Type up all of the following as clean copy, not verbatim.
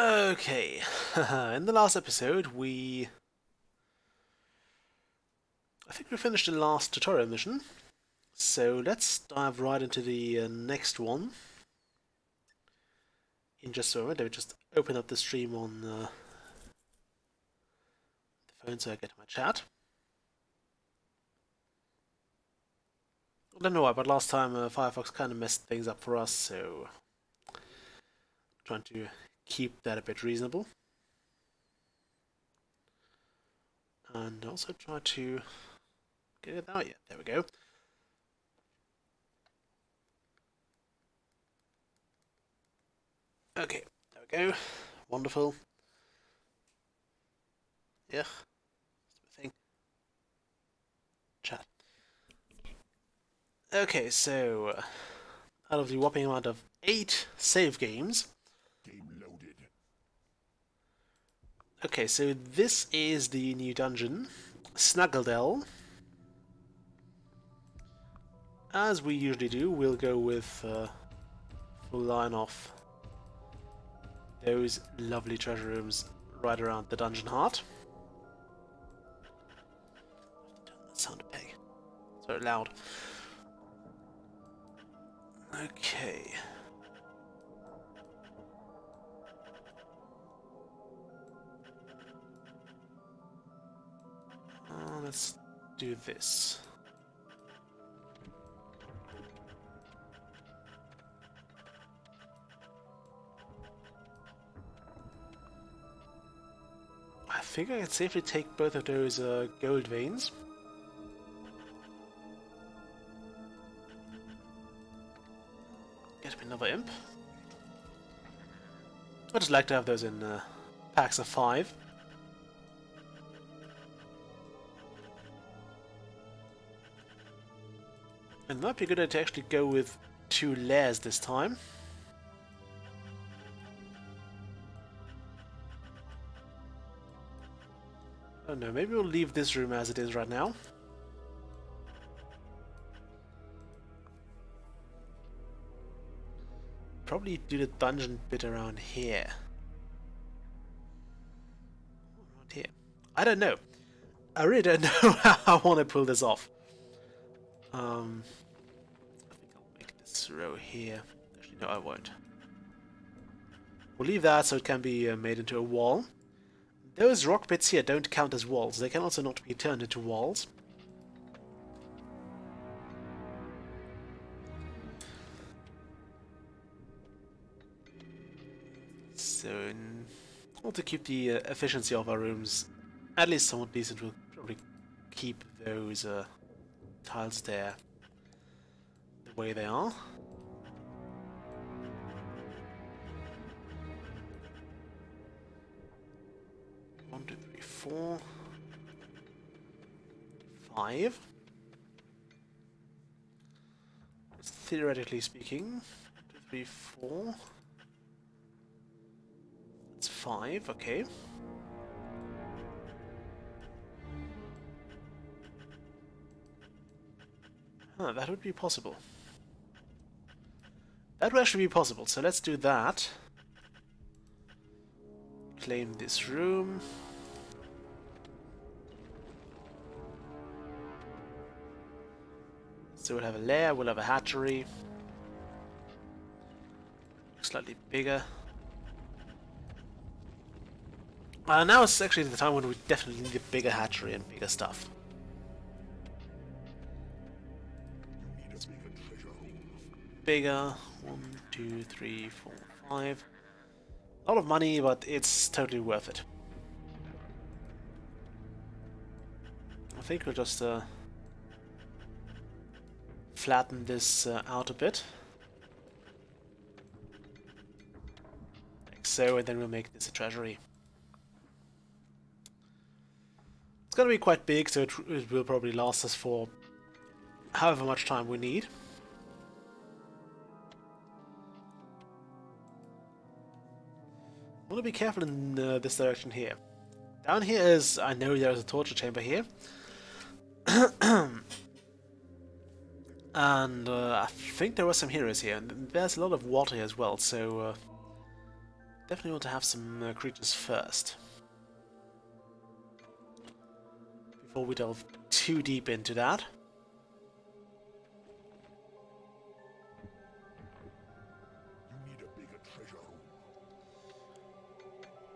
Okay, in the last episode I think we finished the last tutorial mission, so let's dive right into the next one in just a moment. Let me just open up the stream on the phone so I get my chat. I don't know why, but last time Firefox kind of messed things up for us, so trying to keep that a bit reasonable. And also try to get it out yet. There we go. Okay, there we go. Wonderful. Yeah. Thing. Chat. Okay, so out of the whopping amount of 8 save games. Game loaded. Okay, so this is the new dungeon, Snuggledell. As we usually do, we'll go with full line of those lovely treasure rooms right around the dungeon heart. That sound peg. It's very loud. Okay. Let's do this. I think I can safely take both of those gold veins. Get me another imp. I just like to have those in packs of 5. And it might be a good idea to actually go with 2 layers this time. Oh no, maybe we'll leave this room as it is right now. Probably do the dungeon bit around here. Around here. I don't know. I really don't know how I want to pull this off. I think I'll make this row here. Actually, no, I won't. We'll leave that so it can be made into a wall. Those rock bits here don't count as walls. They can also not be turned into walls. So, in order to keep the efficiency of our rooms at least somewhat decent, we'll probably keep those tiles there the way they are. One, two, three, 4, 5. Theoretically speaking, 1, 2, 3, 4. It's 5, okay. Huh, that would be possible. That would actually be possible, so let's do that. Claim this room. So we'll have a lair, we'll have a hatchery. Slightly bigger. Now is actually the time when we definitely need a bigger hatchery and bigger stuff. Bigger. 1, 2, 3, 4, 5. A lot of money, but it's totally worth it. I think we'll just flatten this out a bit. Like so, and then we'll make this a treasury. It's gonna be quite big, so it will probably last us for however much time we need. I want to be careful in this direction here. Down here is, I know there's a torture chamber here. And I think there were some heroes here, and there's a lot of water here as well, so definitely want to have some creatures first. Before we delve too deep into that. You need a bigger treasure room.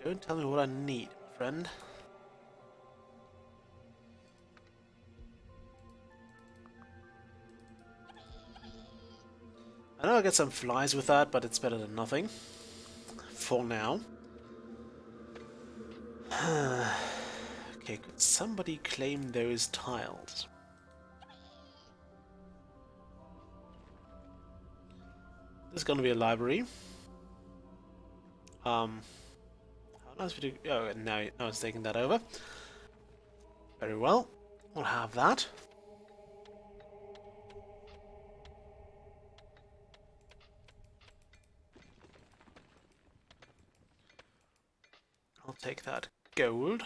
Don't tell me what I need, friend. I know I'll get some flies with that, but it's better than nothing. For now. Okay, could somebody claim those tiles? This is gonna be a library. How nice we do. Oh, now it's taking that over. Very well. We'll have that. I'll take that gold.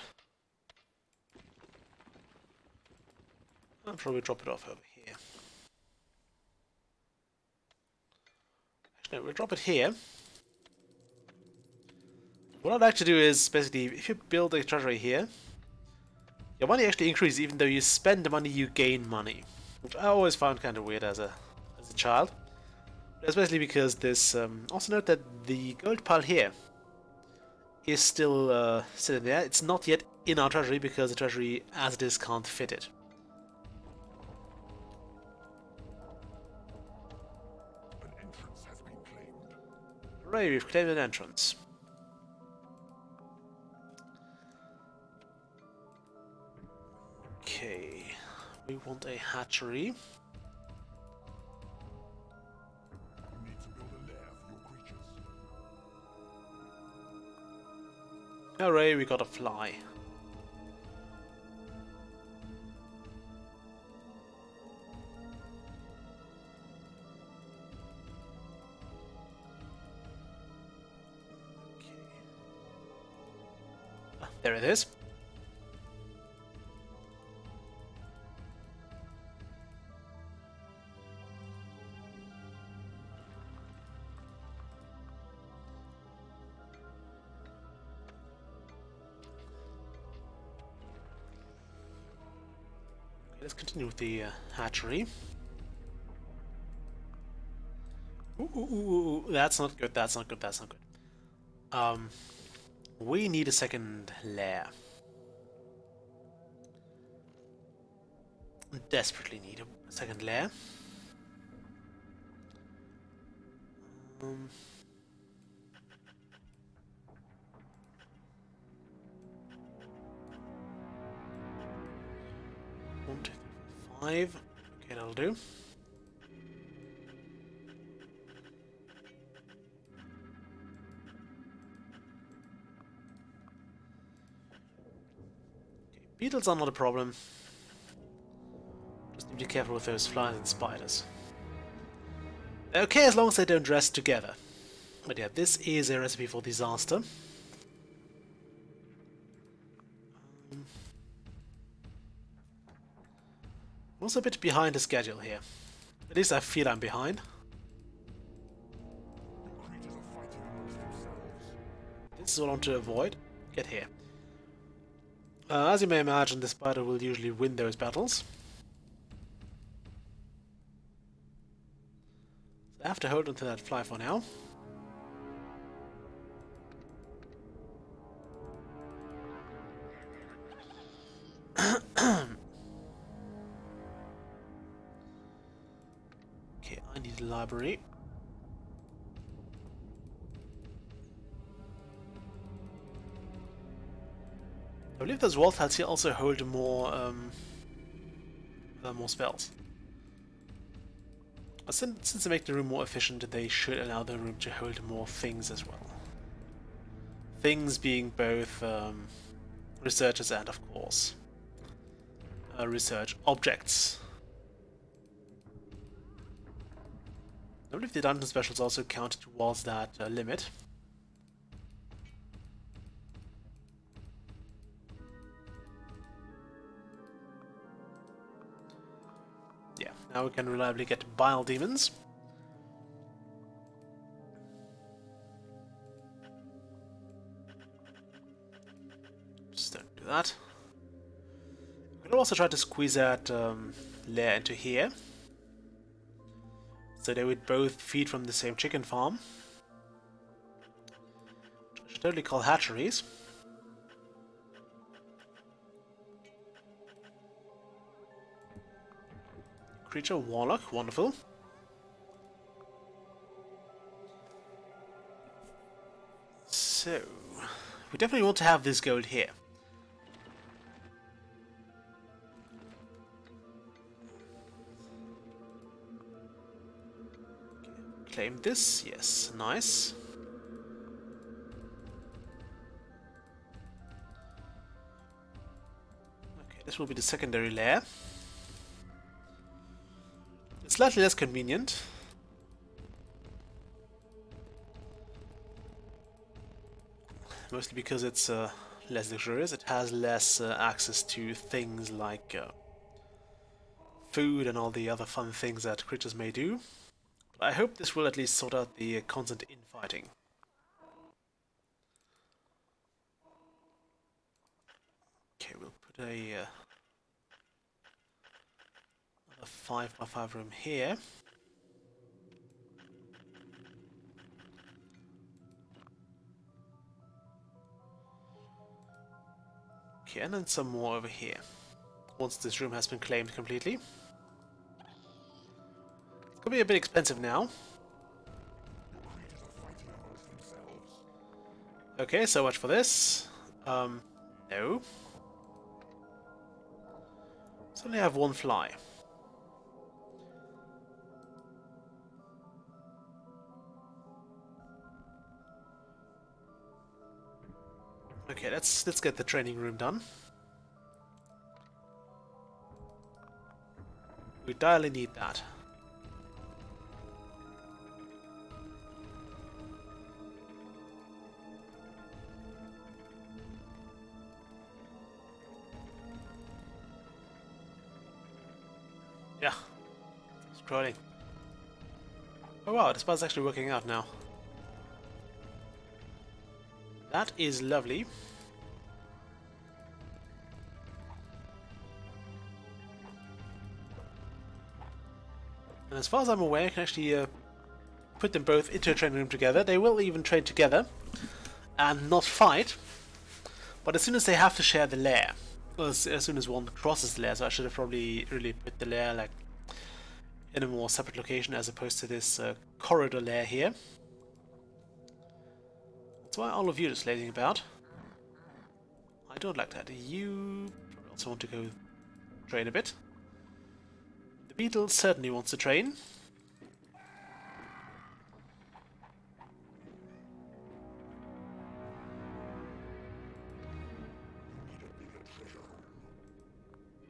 I'll probably drop it off over here. Actually, no, we'll drop it here. What I'd like to do is, basically, if you build a treasury here, your money actually increases. Even though you spend the money, you gain money. Which I always found kind of weird as a child. Especially because this... also note that the gold pile here is still sitting there. It's not yet in our treasury because the treasury as it is can't fit it. An entrance has been claimed. Hooray, we've claimed an entrance. Okay, we want a hatchery. You need to build a lair for your creatures. Hooray, we got a fly. Okay. Ah, there it is. Let's continue with the hatchery. Ooh, that's not good, that's not good, that's not good. We need a second lair. Desperately need a second lair. One, two, three, 5. Okay, that'll do. Okay, beetles are not a problem. Just need to be careful with those flies and spiders. Okay, as long as they don't rest together. But yeah, this is a recipe for disaster. I'm also a bit behind the schedule here. At least I feel I'm behind. Your creatures are fighting amongst themselves. This is what I want to avoid. Get here. As you may imagine, the spider will usually win those battles. So I have to hold onto that fly for now. Okay, I need a library. I believe those wall tiles here also hold more spells. Since they make the room more efficient, they should allow the room to hold more things as well. Things being both researchers and, of course, research objects. I believe the dungeon specials also count towards that limit. Yeah, now we can reliably get bile demons. that. We could also try to squeeze that layer into here. So they would both feed from the same chicken farm. Which I should totally call hatcheries. Creature Warlock, wonderful. So, we definitely want to have this gold here. Okay, claim this, yes, nice. Okay, this will be the secondary layer. It's slightly less convenient. Mostly because it's less luxurious. It has less access to things like food and all the other fun things that creatures may do. But I hope this will at least sort out the constant infighting. Okay, we'll put a another 5x5 room here. Okay, and then some more over here. Once this room has been claimed completely. It's gonna be a bit expensive now. Okay, so much for this. No. So only have one fly. Okay, let's get the training room done. We direly need that. Yeah. Scrolling. Oh wow, this part's actually working out now. That is lovely. And as far as I'm aware, I can actually put them both into a training room together. They will even train together and not fight. But as soon as they have to share the lair, well, as soon as one crosses the lair, so I should have probably really put the lair like in a more separate location as opposed to this corridor lair here. That's why all of you are just lazing about. I don't like that. You probably also want to go train a bit. The beetle certainly wants to train.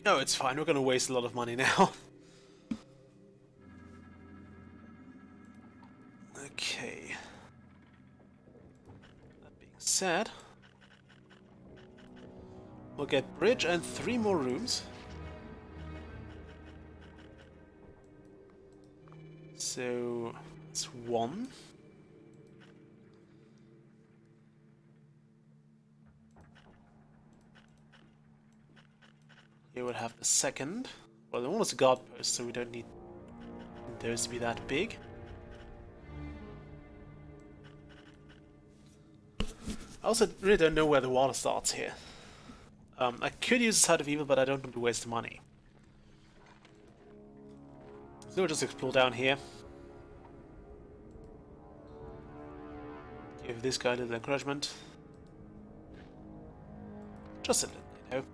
No, it's fine. We're going to waste a lot of money now. Okay. That being said, we'll get bridge and 3 more rooms. So it's 1. Here we'll have the second. Well, the one was a guard post, so we don't need those to be that big. I also really don't know where the water starts here. I could use a Side of Evil, but I don't want to waste money. So we'll just explore down here. Give this guy a little encouragement. Just a little, you know.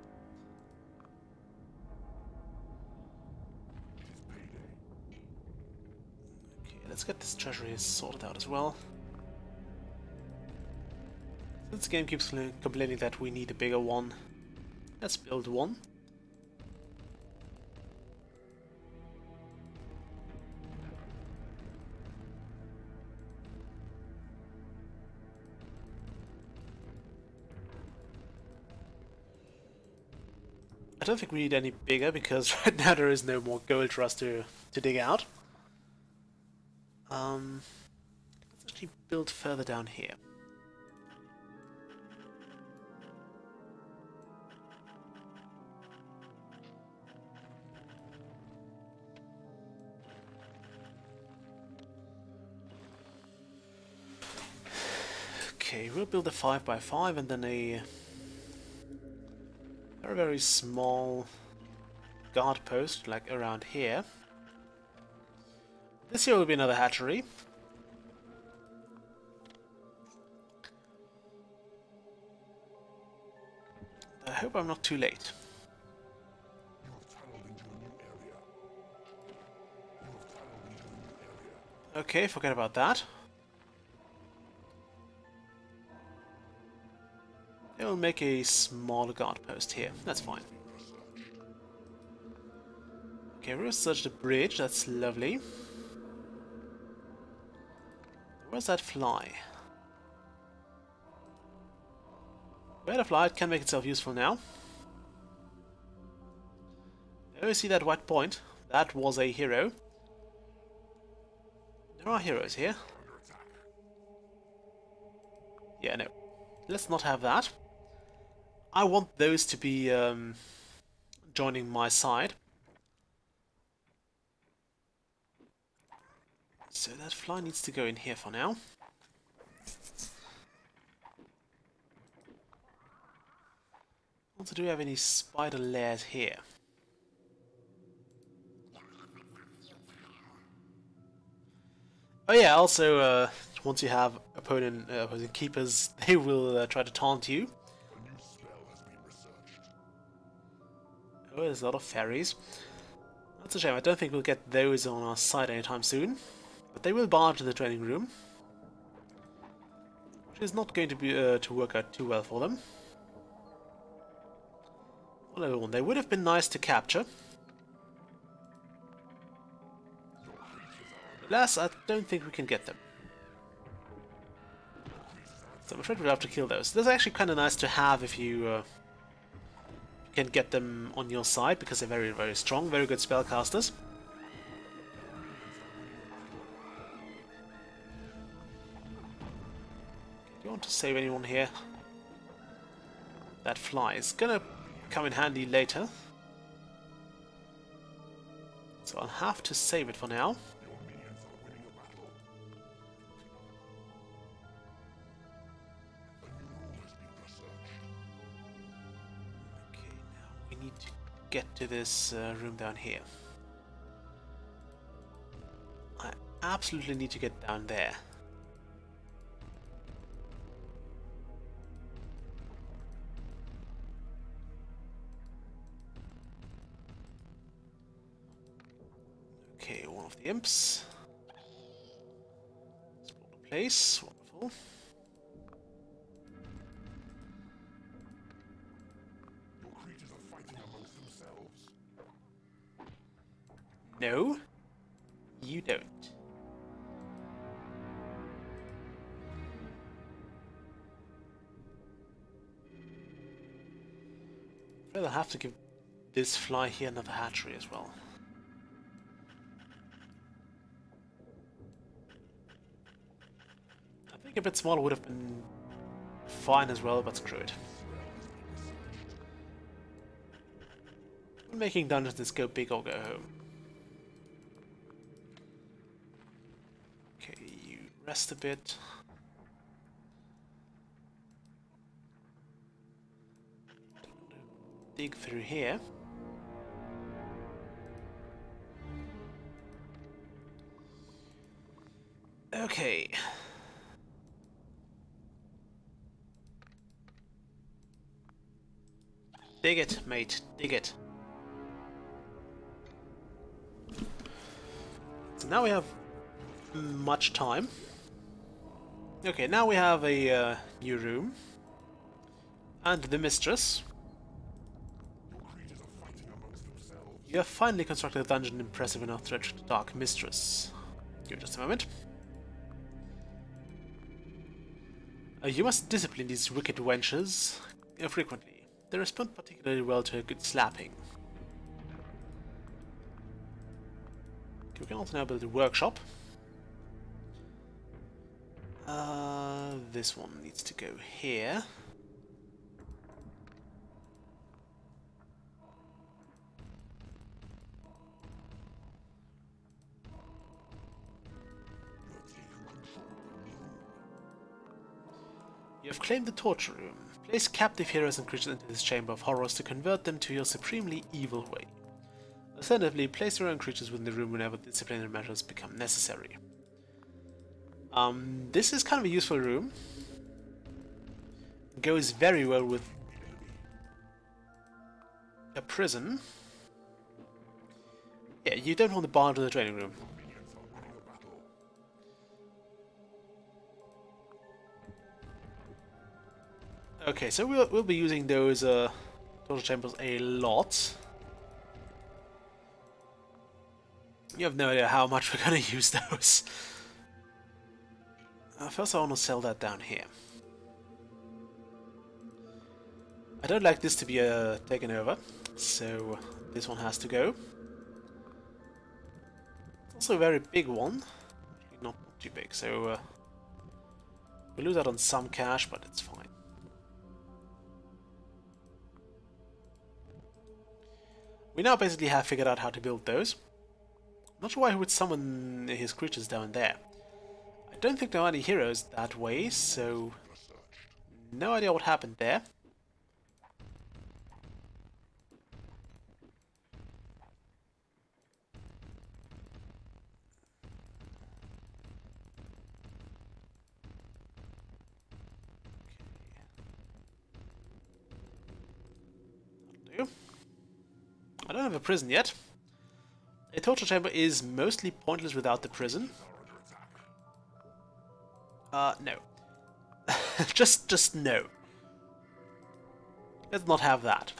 Okay, let's get this treasury sorted out as well. Since the game keeps complaining that we need a bigger one, let's build one. I don't think we need any bigger because right now there is no more gold for us to dig out. Let's actually build further down here. Okay, we'll build a 5x5 and then a very small guard post, like around here. This here will be another hatchery. I hope I'm not too late. You have tunneled into a new area. You have tunneled into a new area. Okay, forget about that. They will make a small guard post here. That's fine. Okay, we'll search the bridge. That's lovely. Where's that fly? Where the fly can make itself useful now. Oh, you see that white point? That was a hero. There are heroes here. Yeah, no. Let's not have that. I want those to be joining my side. So that fly needs to go in here for now. Also, do we have any spider lairs here? Oh yeah, also, once you have opposing keepers, they will try to taunt you. A new spell has been researched. Oh, there's a lot of fairies. That's a shame, I don't think we'll get those on our side anytime soon. But they will barge the training room. Which is not going to be to work out too well for them. Well, everyone, they would have been nice to capture. Alas, I don't think we can get them. So I'm afraid we'll have to kill those. That's actually kind of nice to have if you can get them on your side, because they're very, very strong, very good spellcasters. Do you want to save anyone here? That fly is gonna come in handy later. So I'll have to save it for now. Your minions are winning a battle. A new rule has been researched. Okay, now we need to get to this room down here. I absolutely need to get down there. Okay, one of the imps. Explore the place. Wonderful. Your creatures are fighting amongst themselves. No, you don't. I'll have to give this fly here another hatchery as well. I think a bit smaller would have been fine as well, but screw it. When making dungeons, let's go big or go home. Okay, you rest a bit. Dig through here. Okay. Dig it, mate. Dig it. So now we have much time. Okay, now we have a new room. And the mistress. Your creatures are fighting amongst themselves. You have finally constructed a dungeon impressive enough to attract the Dark Mistress. Give me just a moment. You must discipline these wicked wenches frequently. They respond particularly well to a good slapping. Okay, we can also now build a workshop. This one needs to go here. You have taken control of the room. You have claimed the torture room. Place captive heroes and creatures into this chamber of horrors to convert them to your supremely evil way. Alternatively, place your own creatures within the room whenever disciplinary measures become necessary. This is kind of a useful room. Goes very well with a prison. Yeah, you don't want the bar to the training room. Okay, so we'll be using those torture chambers a lot. You have no idea how much we're gonna use those. First I want to sell that down here. I don't like this to be taken over, so this one has to go. It's also a very big one. Not too big, so we lose out on some cash, but it's fine. We now basically have figured out how to build those. Not sure why he would summon his creatures down there. I don't think there are any heroes that way, so no idea what happened there. I don't have a prison yet. A torture chamber is mostly pointless without the prison. No. just no. Let's not have that.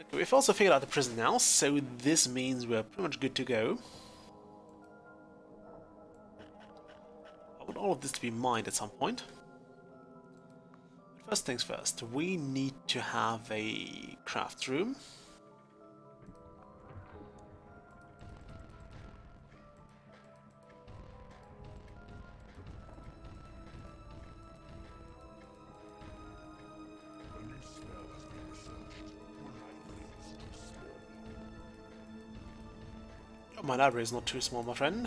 Okay, we've also figured out the prison now, so this means we're pretty much good to go. I want all of this to be mined at some point. First things first, we need to have a craft room. Oh, my library is not too small, my friend.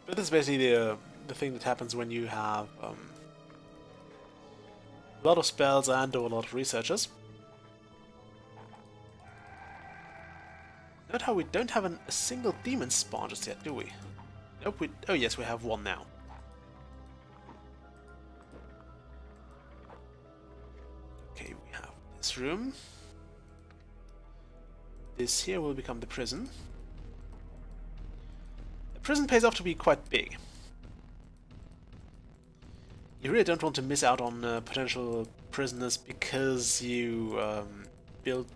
But this is basically the thing that happens when you have a lot of spells and or a lot of researchers. Note how we don't have a single demon spawn just yet, do we? Nope, oh yes, we have one now. Okay, we have this room. This here will become the prison. The prison pays off to be quite big. You really don't want to miss out on potential prisoners because you build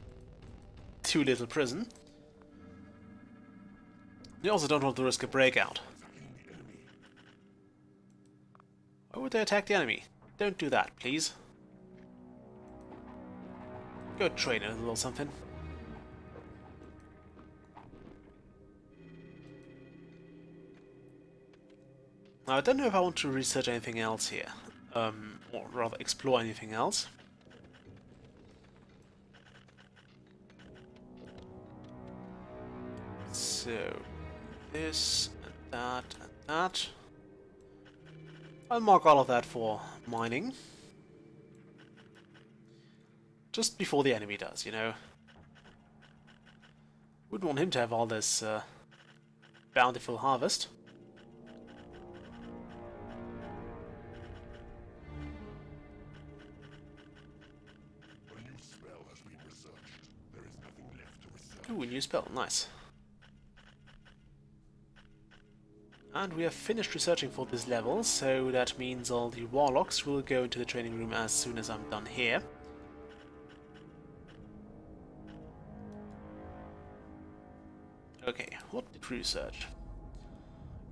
too little prison. You also don't want to risk a breakout. Why would they attack the enemy? Don't do that, please. Go train a little something. Now, I don't know if I want to research anything else here, or rather explore anything else. So, this, and that, and that. I'll mark all of that for mining. Just before the enemy does, you know. Wouldn't want him to have all this bountiful harvest. Ooh, a new spell, nice. And we have finished researching for this level, so that means all the warlocks will go into the training room as soon as I'm done here. Okay, what did we research?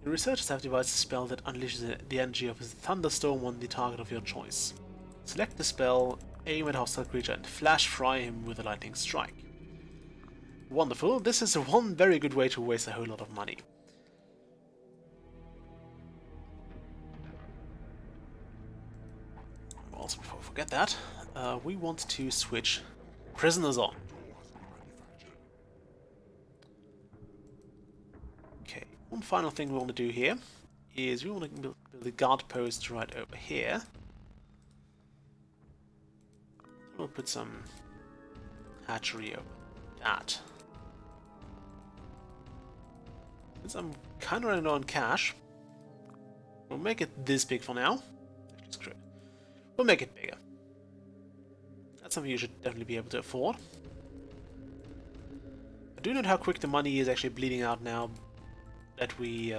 Your researchers have devised a spell that unleashes the energy of a thunderstorm on the target of your choice. Select the spell, aim at a hostile creature, and flash fry him with a lightning strike. Wonderful, this is one very good way to waste a whole lot of money. Also, before I forget that, we want to switch prisoners on. Okay, final thing we want to do here is we want to build a guard post right over here. We'll put some hatchery over that. Since I'm kind of running low on cash, we'll make it this big for now. Actually, screw it. We'll make it bigger. That's something you should definitely be able to afford. I do note how quick the money is actually bleeding out now that we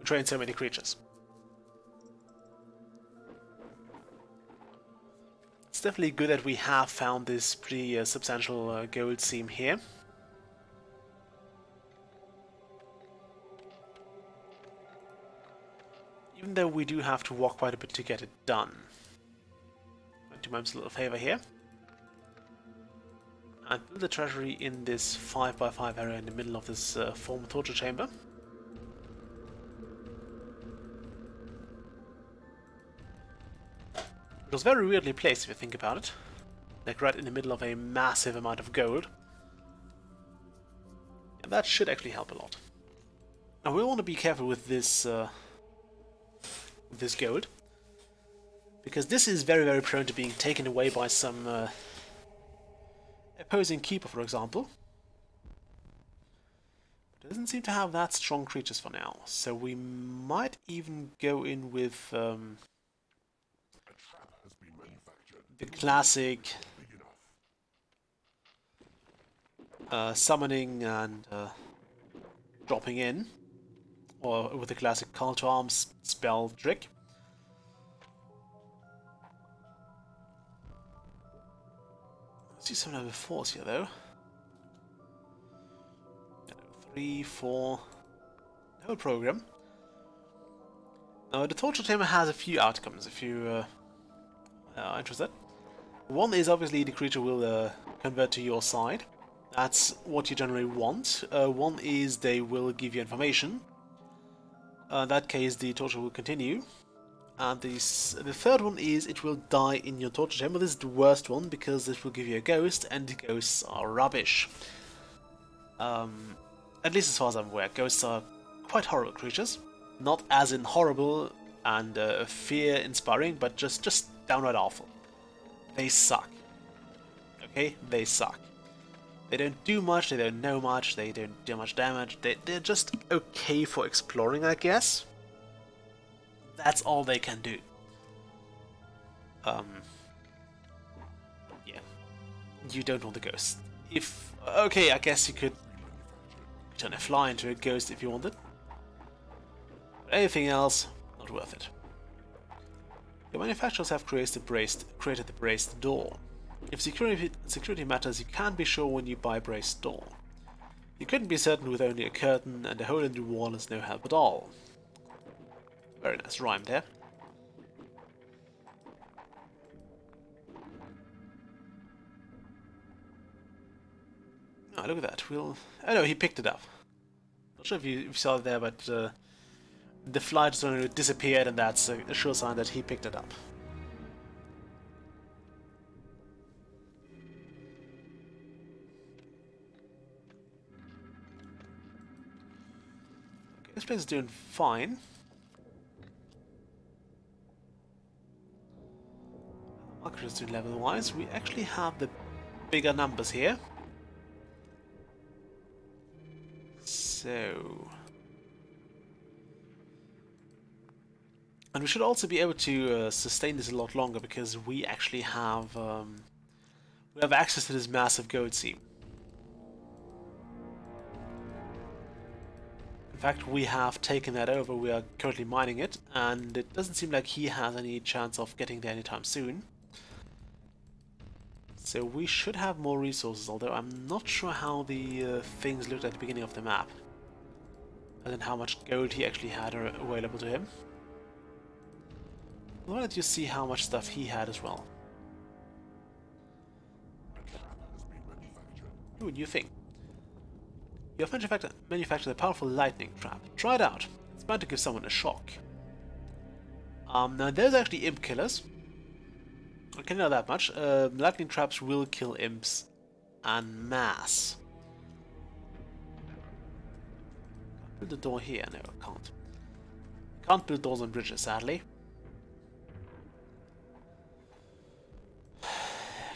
train so many creatures. It's definitely good that we have found this pretty substantial gold seam here. Even though we do have to walk quite a bit to get it done. I'm going to do my little favor here. And build the treasury in this 5x5 area in the middle of this former torture chamber. It was very weirdly placed if you think about it. Like right in the middle of a massive amount of gold. And that should actually help a lot. Now we want to be careful with this gold. Because this is very, very prone to being taken away by some opposing keeper, for example. But it doesn't seem to have that strong creatures for now. So we might even go in with the classic summoning and dropping in, or with the classic call to arms spell trick. I see some level 4s here though. 3, 4, no program. Now the torture chamber has a few outcomes if you are interested. One is obviously the creature will convert to your side. That's what you generally want. One is they will give you information. In that case the torture will continue. And the third one is it will die in your torture chamber. This is the worst one because it will give you a ghost, and the ghosts are rubbish. At least as far as I'm aware, ghosts are quite horrible creatures. Not as in horrible and fear-inspiring, but just downright awful. They suck. Okay? They suck. They don't do much, they don't know much, they don't do much damage. They're just okay for exploring, I guess. That's all they can do. Yeah. You don't want the ghost. If... okay, I guess you could turn a fly into a ghost if you wanted. But anything else, not worth it. Your manufacturers have created the braced door. If security matters, you can't be sure when you buy a braced door. You couldn't be certain with only a curtain, and a hole in the wall is no help at all. Very nice rhyme there. Oh, look at that. Oh no, he picked it up. Not sure if you saw it there, but the fly just suddenly disappeared, and that's a sure sign that he picked it up. Okay, this place is doing fine. Marker is doing level-wise. We actually have the bigger numbers here. So... and we should also be able to sustain this a lot longer because we actually have access to this massive gold seam. In fact, we have taken that over. We are currently mining it, and it doesn't seem like he has any chance of getting there anytime soon. So we should have more resources, although I'm not sure how the things looked at the beginning of the map. And then how much gold he actually had available to him. Why don't you see how much stuff he had as well? Ooh, new thing. You have manufactured a powerful lightning trap. Try it out. It's bound to give someone a shock. Now there's actually imp killers. I can know that much. Lightning traps will kill imps en masse. Build a door here. No, I can't. Can't build doors on bridges, sadly.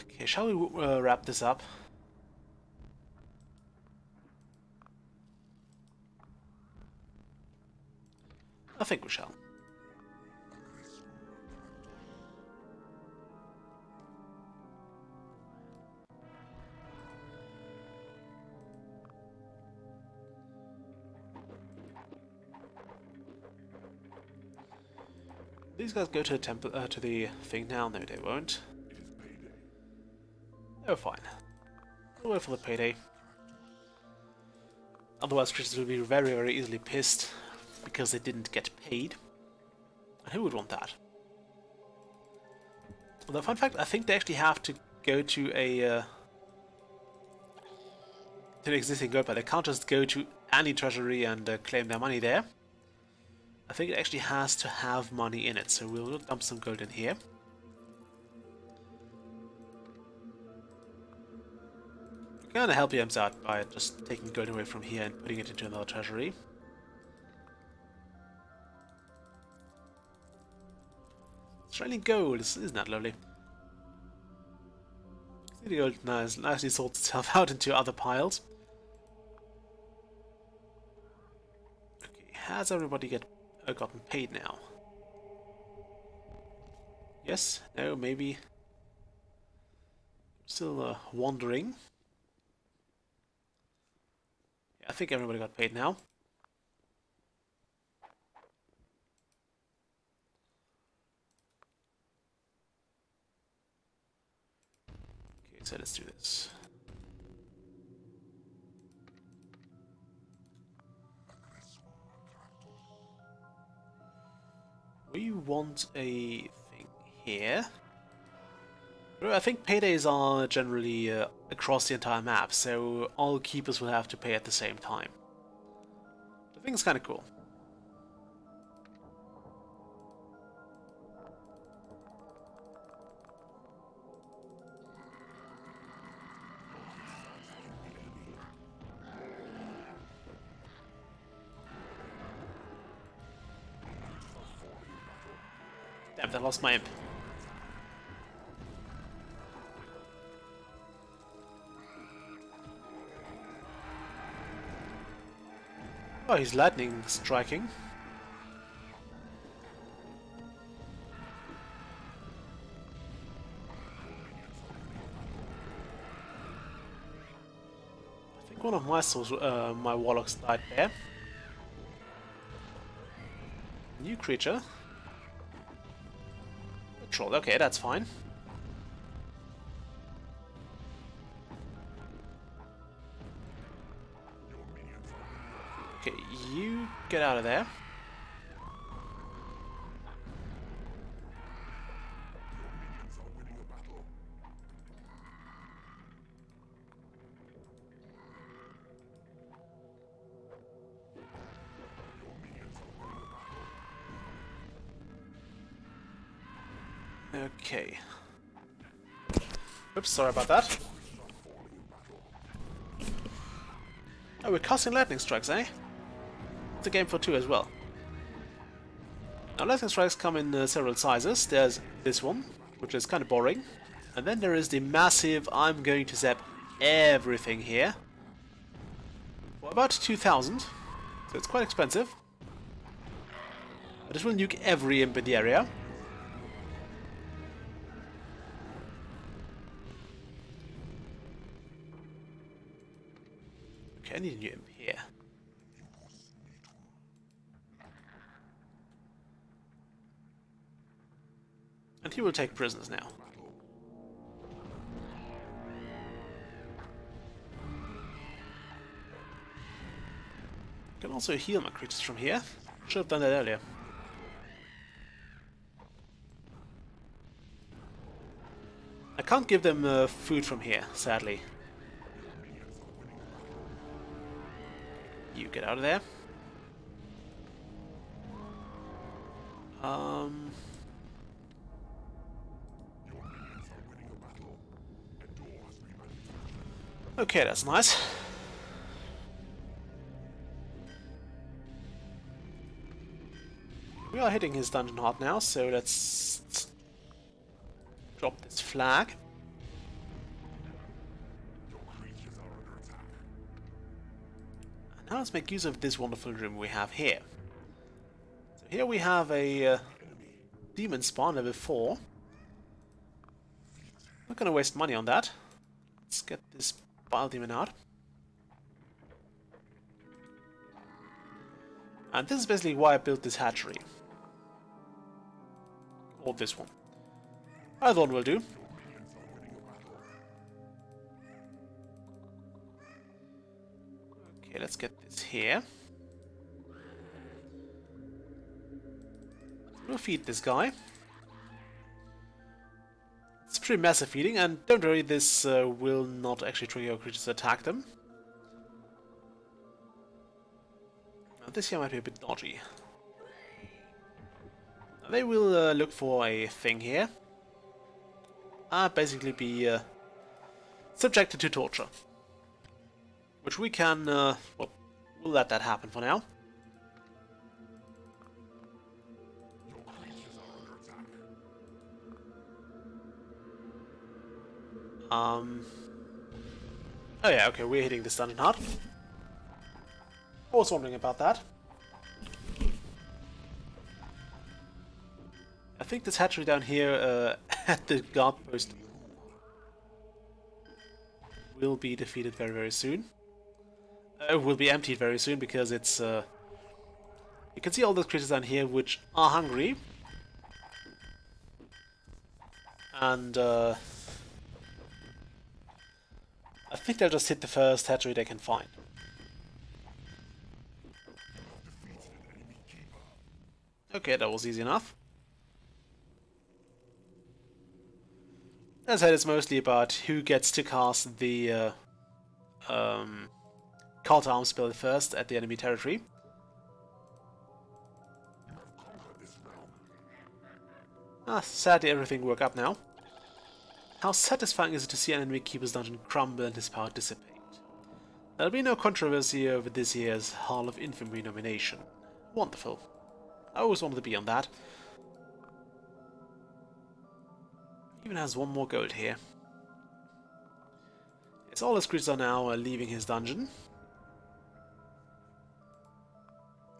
Okay, shall we wrap this up? I think we shall. These guys go to the temple, to the thing now? No, they won't. Oh, fine. We'll wait for the payday. Otherwise, Christians will be very, very easily pissed because they didn't get paid. And who would want that? Although, fun fact, I think they actually have to go to an existing gold mine. They can't just go to any treasury and claim their money there. I think it actually has to have money in it, so we'll dump some gold in here. I'm gonna help you out by just taking gold away from here and putting it into another treasury. It's raining gold, isn't that lovely? See, the gold nicely sorts itself out into other piles. Okay, has everybody gotten paid now? Yes? No? Maybe? Still wandering. Yeah, I think everybody got paid now. Okay, so let's do this. We want a thing here. I think paydays are generally across the entire map, so all keepers will have to pay at the same time. I think it's kind of cool. Damn, I lost my imp. Oh, he's lightning striking. I think one of my souls, my warlocks died there. New creature. A troll, okay, that's fine. Okay, you get out of there. Okay. Oops, sorry about that. Oh, we're casting lightning strikes, eh? It's a game for two as well. Now, lightning strikes come in several sizes. There's this one, which is kind of boring. And then there is the massive, I'm going to zap everything here. For about 2,000. So it's quite expensive. But it will nuke every imp in the area. Okay, I need a new imp here. And he will take prisoners now. I can also heal my creatures from here. Should have done that earlier. I can't give them food from here, sadly. You get out of there. Okay, that's nice. We are hitting his dungeon hard now, so let's drop this flag. And now let's make use of this wonderful room we have here. So here we have a demon spawn level 4. Not gonna waste money on that. Let's get this bile demon out. And this is basically why I built this hatchery. Or this one. Either one will do. Okay, let's get this here. We'll feed this guy. It's pretty massive feeding, and don't worry, this will not actually trigger your creatures to attack them. Now, this here might be a bit dodgy. They will look for a thing here. Basically be subjected to torture. Which we can, well, we'll let that happen for now. Oh yeah, okay, we're hitting this dungeon hard. I was wondering about that. I think this hatchery down here at the guard post will be defeated very, very soon. It will be emptied very soon because it's... you can see all those creatures down here which are hungry. And I think they'll just hit the first hatchery they can find. Okay, that was easy enough. As I said, it's mostly about who gets to cast the Call to Arms spell first at the enemy territory. Sadly everything worked up now. How satisfying is it to see an enemy keeper's dungeon crumble and his power dissipate? There'll be no controversy over this year's Hall of Infamy nomination. Wonderful. I always wanted to be on that. Even has one more gold here. Yes, all his creatures are now leaving his dungeon.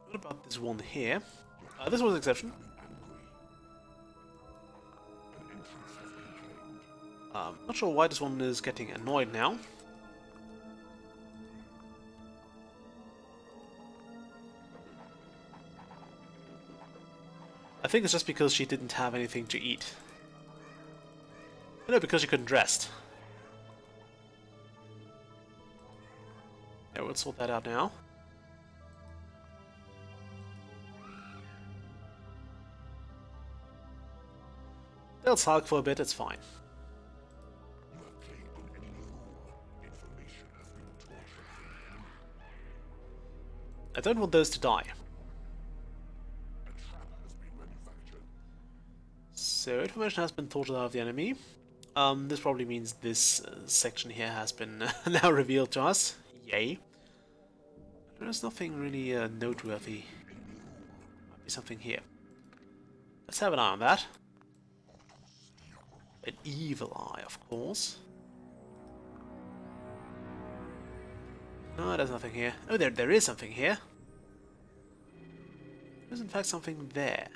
What about this one here? This was an exception. Not sure why this one is getting annoyed now. I think it's just because she didn't have anything to eat. No, because she couldn't rest. Yeah, we'll sort that out now. They'll sulk for a bit, it's fine. I don't want those to die. So, information has been tortured out of the enemy. This probably means this section here has been now revealed to us. Yay. There's nothing really noteworthy. Might be something here. Let's have an eye on that. An evil eye, of course. No, there's nothing here. Oh, there is something here. There's in fact something there.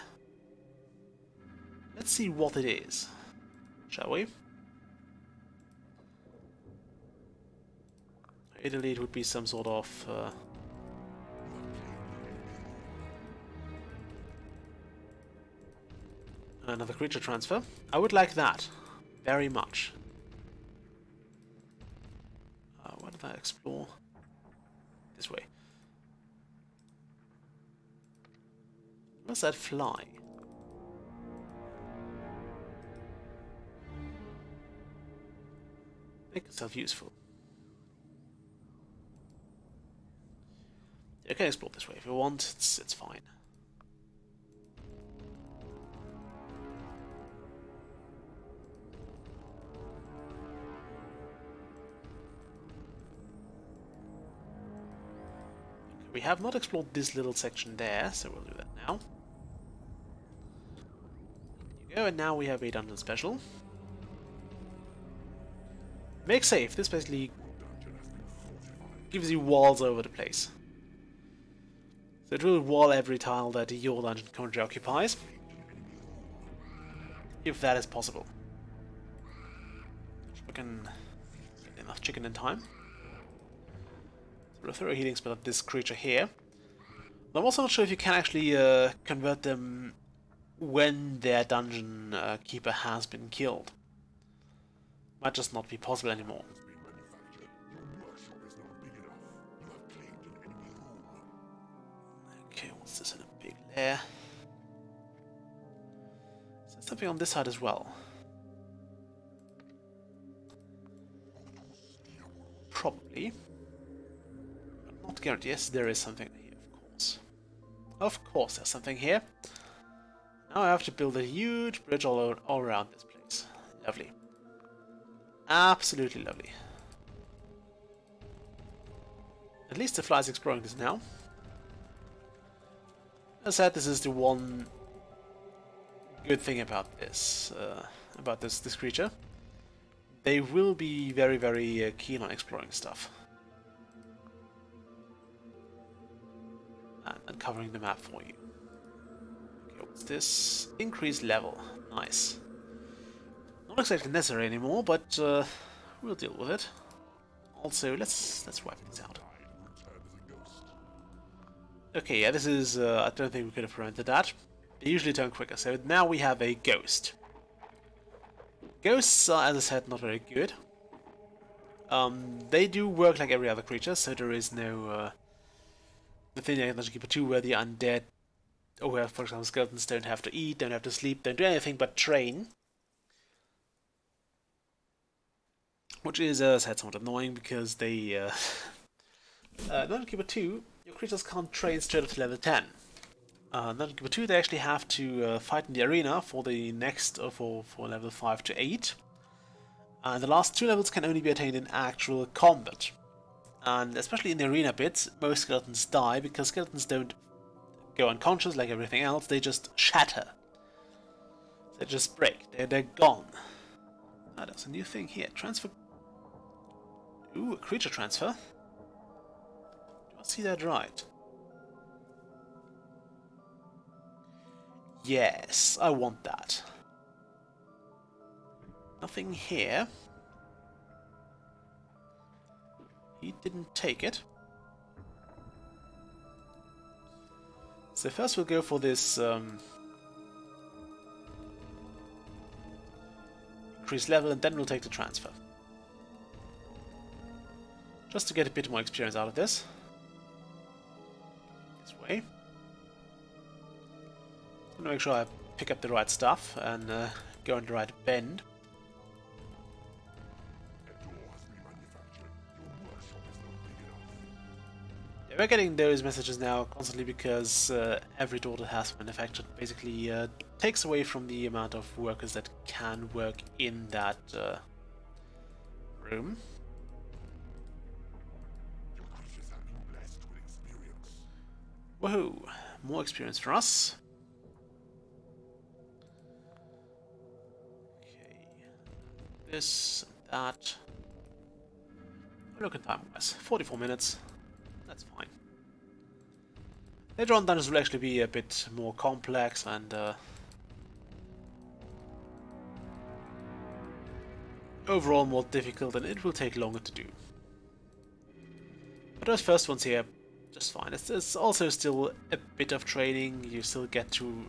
Let's see what it is, shall we? Ideally, it would be some sort of another creature transfer. I would like that very much. Why did I explore this way? Where's that fly? Make yourself useful. You can explore this way if you want, it's fine. We have not explored this little section there, so we'll do that now. go, and now we have a dungeon special. Make safe. This basically gives you walls over the place. So it will wall every tile that your dungeon currently occupies, if that is possible. We can get enough chicken in time. So we'll throw a healing spell at this creature here. But I'm also not sure if you can actually convert them when their dungeon keeper has been killed. Might just not be possible anymore. Okay, what's this in a big lair? Is there something on this side as well? Probably. But not guaranteed. Yes, there is something here, of course. Of course there's something here. Now I have to build a huge bridge all around this place. Lovely. Absolutely lovely. At least the fly's exploring this now. As I said, this is the one good thing about this creature. They will be very, very keen on exploring stuff. And uncovering the map for you. Okay, what's this? Increased level. Nice. Not exactly necessary anymore, but we'll deal with it. Also, let's wipe this out. Okay, yeah, this is... I don't think we could have prevented that. They usually turn quicker, so now we have a ghost. Ghosts are, as I said, not very good. They do work like every other creature, so there is no... the thing like Dungeon Keeper 2 where the undead, or where, for example, skeletons don't have to eat, don't have to sleep, don't do anything but train. Which is, as I said, somewhat annoying because they... Dungeon Keeper 2, your creatures can't train straight up to level 10. Dungeon Keeper 2, they actually have to fight in the arena for the next, for level 5 to 8. And the last 2 levels can only be attained in actual combat. And especially in the arena bits, most skeletons die because skeletons don't go unconscious like everything else, they just shatter. They just break, they're gone. Ah, there's a new thing here, transfer... Ooh, a creature transfer. Do I see that right? Yes, I want that. Nothing here. He didn't take it. So first we'll go for this increased level, and then we'll take the transfer. Just to get a bit more experience out of this. This way. I'm gonna make sure I pick up the right stuff and go in the right bend. Yeah, we're getting those messages now constantly because every door that has been manufactured basically takes away from the amount of workers that can work in that room. Woohoo! More experience for us. Okay. This and that. Look at time-wise. 44 minutes. That's fine. Later on, dungeons will actually be a bit more complex and overall more difficult, and it will take longer to do. But those first ones here, just fine. It's also still a bit of training. You still get to,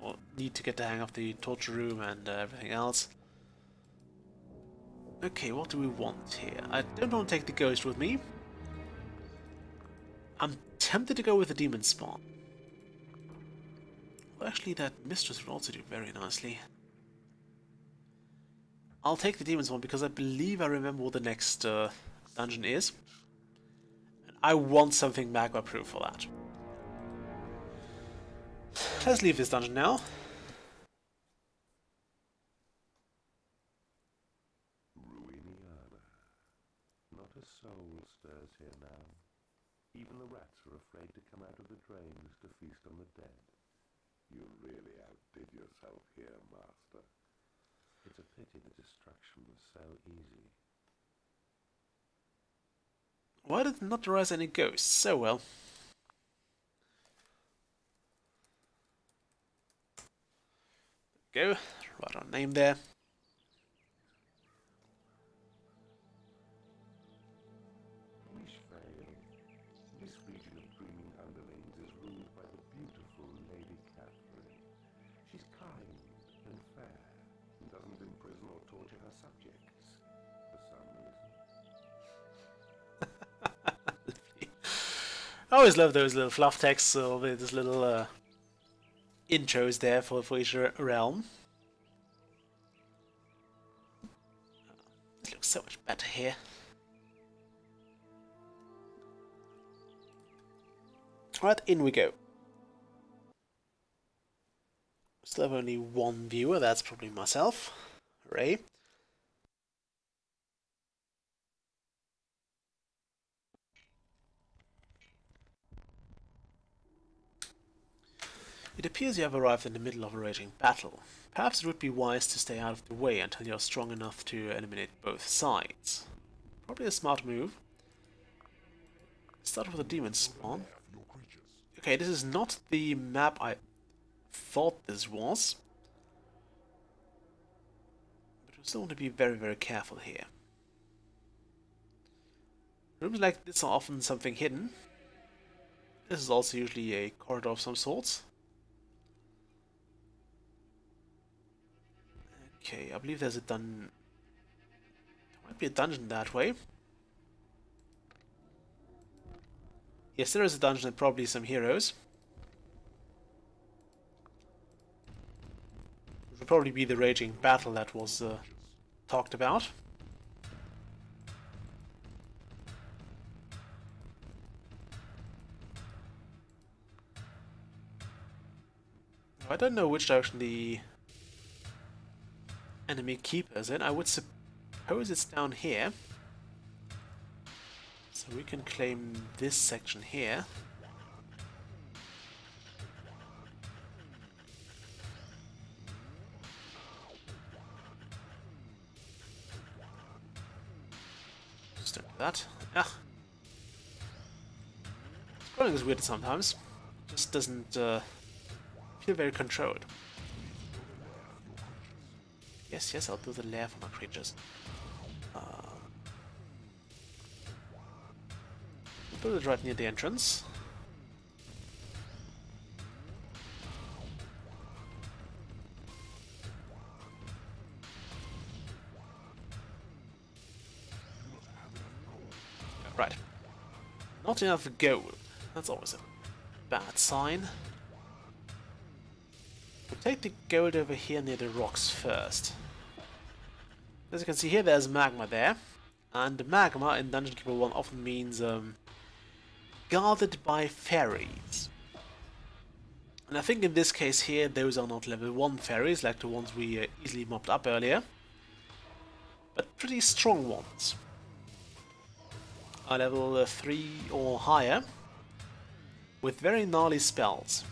or need to get the hang of the torture room and everything else. Okay, what do we want here? I don't want to take the ghost with me. I'm tempted to go with the demon spawn. Well, actually, that mistress would also do very nicely. I'll take the demon spawn because I believe I remember what the next dungeon is. I want something magma proof for that. Let's leave this dungeon now. Ruiniana. Not a soul stirs here now. Even the rats are afraid to come out of the drains to feast on the dead. You really outdid yourself here, Pity the destruction was so easy. Why did it not rise any ghosts? So well. Go. Write our name there. Wish fail. This region of dreaming underlings is ruled by the beautiful Lady Catherine. She's kind and fair, and doesn't imprison or torture her subjects, for some reason. I always love those little fluff texts, or these little intros there for each realm. This looks so much better here. Right, in we go. Still have only one viewer, that's probably myself. Hooray. It appears you have arrived in the middle of a raging battle. Perhaps it would be wise to stay out of the way until you're strong enough to eliminate both sides. Probably a smart move. Start with a demon spawn. Okay, this is not the map I thought this was. But we still want to be very, very careful here. Rooms like this are often something hidden. This is also usually a corridor of some sorts. Okay, I believe there's a there might be a dungeon that way. Yes, there is a dungeon and probably some heroes. It will probably be the raging battle that was talked about. I don't know which direction the enemy keeper is in. I would suppose it's down here. So we can claim this section here. Just don't do that. Ah. Scrolling is weird sometimes. It just doesn't feel very controlled. Yes, yes, I'll build a lair for my creatures. Build it right near the entrance. Right. Not enough gold. That's always a bad sign. We'll take the gold over here near the rocks first. As you can see here, there's magma there. And magma in Dungeon Keeper 1 often means guarded by fairies. And I think in this case here, those are not level 1 fairies, like the ones we easily mopped up earlier. But pretty strong ones. Are level 3 or higher, with very gnarly spells.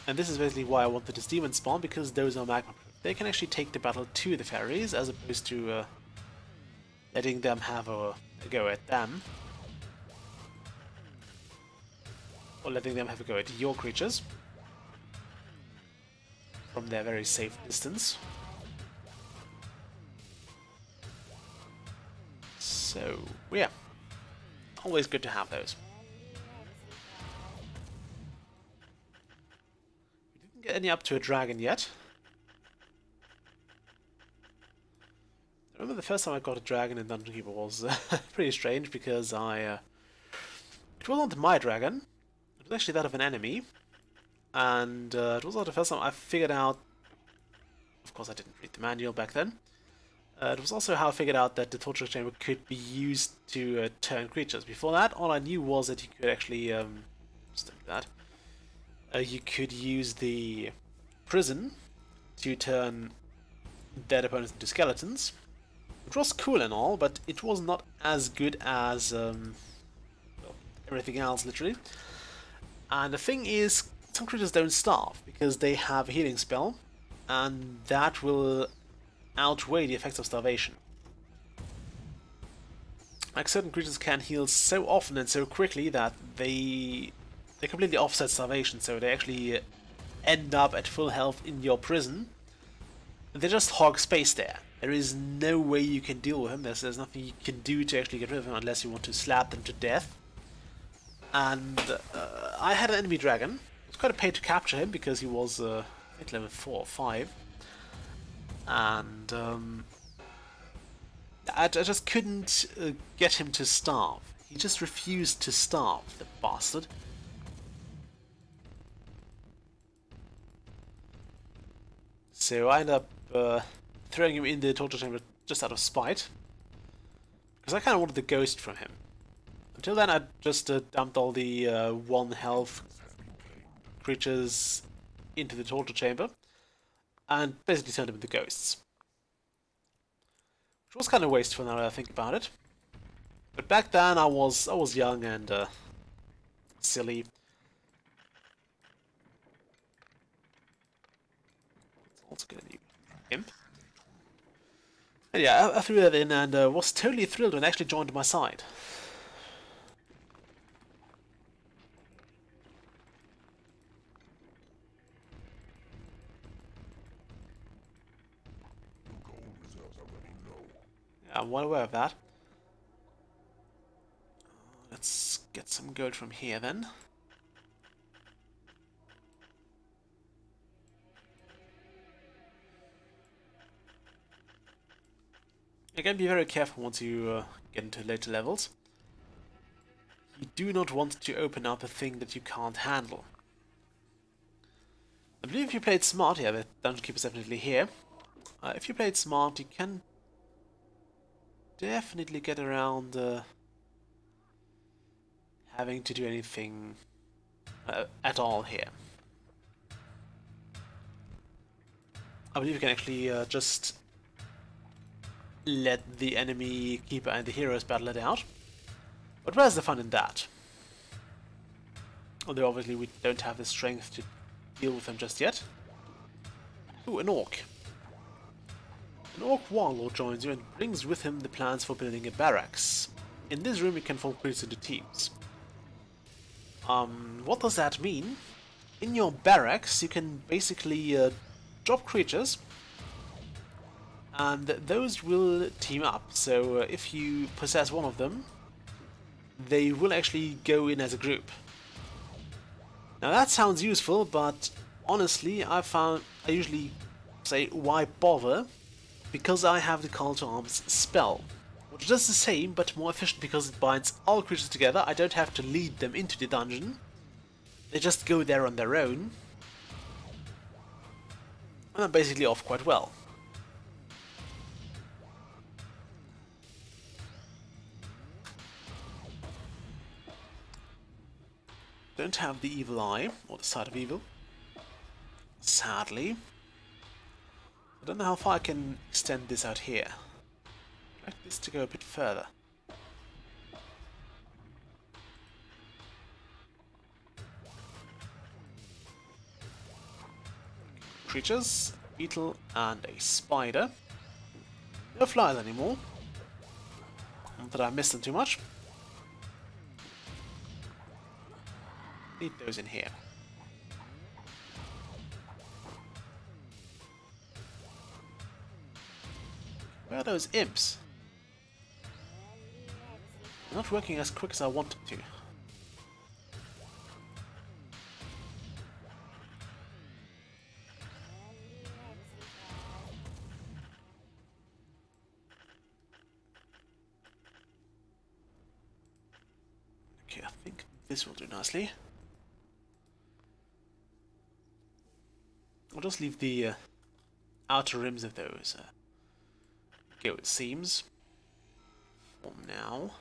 And this is basically why I wanted this demon spawn, because those are magma proof. They can actually take the battle to the fairies, as opposed to letting them have a go at them. Or letting them have a go at your creatures. From their very safe distance. So, yeah. Always good to have those. We didn't get any up to a dragon yet. I remember the first time I got a dragon in Dungeon Keeper was pretty strange, because it wasn't my dragon. It was actually that of an enemy. And it was not the first time I figured out... Of course I didn't read the manual back then. It was also how I figured out that the torture chamber could be used to turn creatures. Before that, all I knew was that you could actually... just don't do that. You could use the prison to turn dead opponents into skeletons. Which was cool and all, but it was not as good as well, everything else, literally. And the thing is, some creatures don't starve, because they have a healing spell, and that will outweigh the effects of starvation. Like, certain creatures can heal so often and so quickly that they completely offset starvation, so they actually end up at full health in your prison. They just hog space there. There is no way you can deal with him. There's nothing you can do to actually get rid of him unless you want to slap them to death. And I had an enemy dragon. It was quite a pain to capture him because he was I think level 4 or 5. And I just couldn't get him to starve. He just refused to starve, the bastard. So I ended up throwing him in the torture chamber just out of spite. Because I kind of wanted the ghost from him. Until then I just dumped all the 1 health creatures into the torture chamber. And basically turned them into ghosts. Which was kind of wasteful now that I think about it. But back then I was young and silly. Let's get a new imp. And yeah, I threw that in and was totally thrilled when it actually joined my side. Yeah, I'm well aware of that. Let's get some gold from here then. Again, be very careful once you get into later levels. You do not want to open up a thing that you can't handle. I believe if you played smart, yeah, the Dungeon Keeper is definitely here. If you played smart, you can definitely get around having to do anything at all here. I believe you can actually just let the enemy keeper and the heroes battle it out. But where's the fun in that? Although obviously we don't have the strength to deal with them just yet. Ooh, an orc. An orc warlord joins you and brings with him the plans for building a barracks. In this room you can form creatures into teams. What does that mean? In your barracks you can basically drop creatures and those will team up. So if you possess one of them, they will actually go in as a group. Now that sounds useful, but honestly I usually say, why bother? Because I have the Call to Arms spell, which does the same but more efficient because it binds all creatures together. I don't have to lead them into the dungeon. They just go there on their own. And I'm basically off quite well. Don't have the evil eye, or the sight of evil. Sadly. I don't know how far I can extend this out here. I'd like this to go a bit further. Creatures, a beetle and a spider. No flies anymore. Not that I missed them too much. Need those in here. Where are those imps? They're not working as quick as I wanted to. Okay, I think this will do nicely. I'll just leave the outer rims of those go, it seems, for now.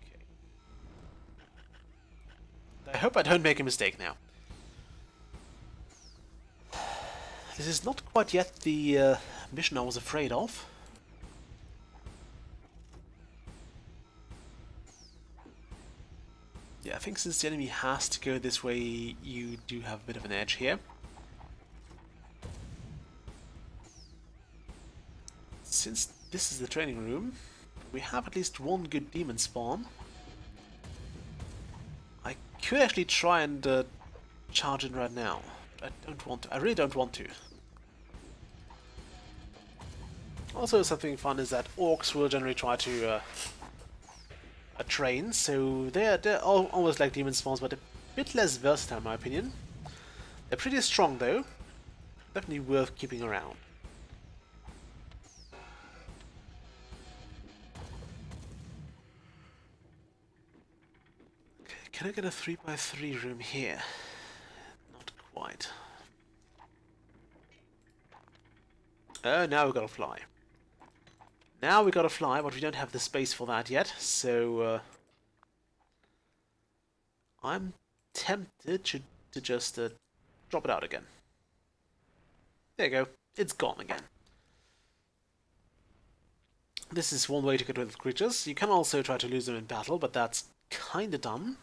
Okay. I hope I don't make a mistake now. This is not quite yet the mission I was afraid of. Yeah, I think since the enemy has to go this way, you do have a bit of an edge here. Since this is the training room, we have at least one good demon spawn. I could actually try and charge in right now. But I don't want to. I really don't want to. Also, something fun is that orcs will generally try to train, so they're almost like demon spawns, but a bit less versatile in my opinion. They're pretty strong though. Definitely worth keeping around. Okay, can I get a 3x3 room here? Not quite. Oh, now we gotta fly. Now we gotta fly, but we don't have the space for that yet, so I'm tempted to just drop it out again. There you go. It's gone again. This is one way to get rid of creatures. You can also try to lose them in battle, but that's kinda dumb.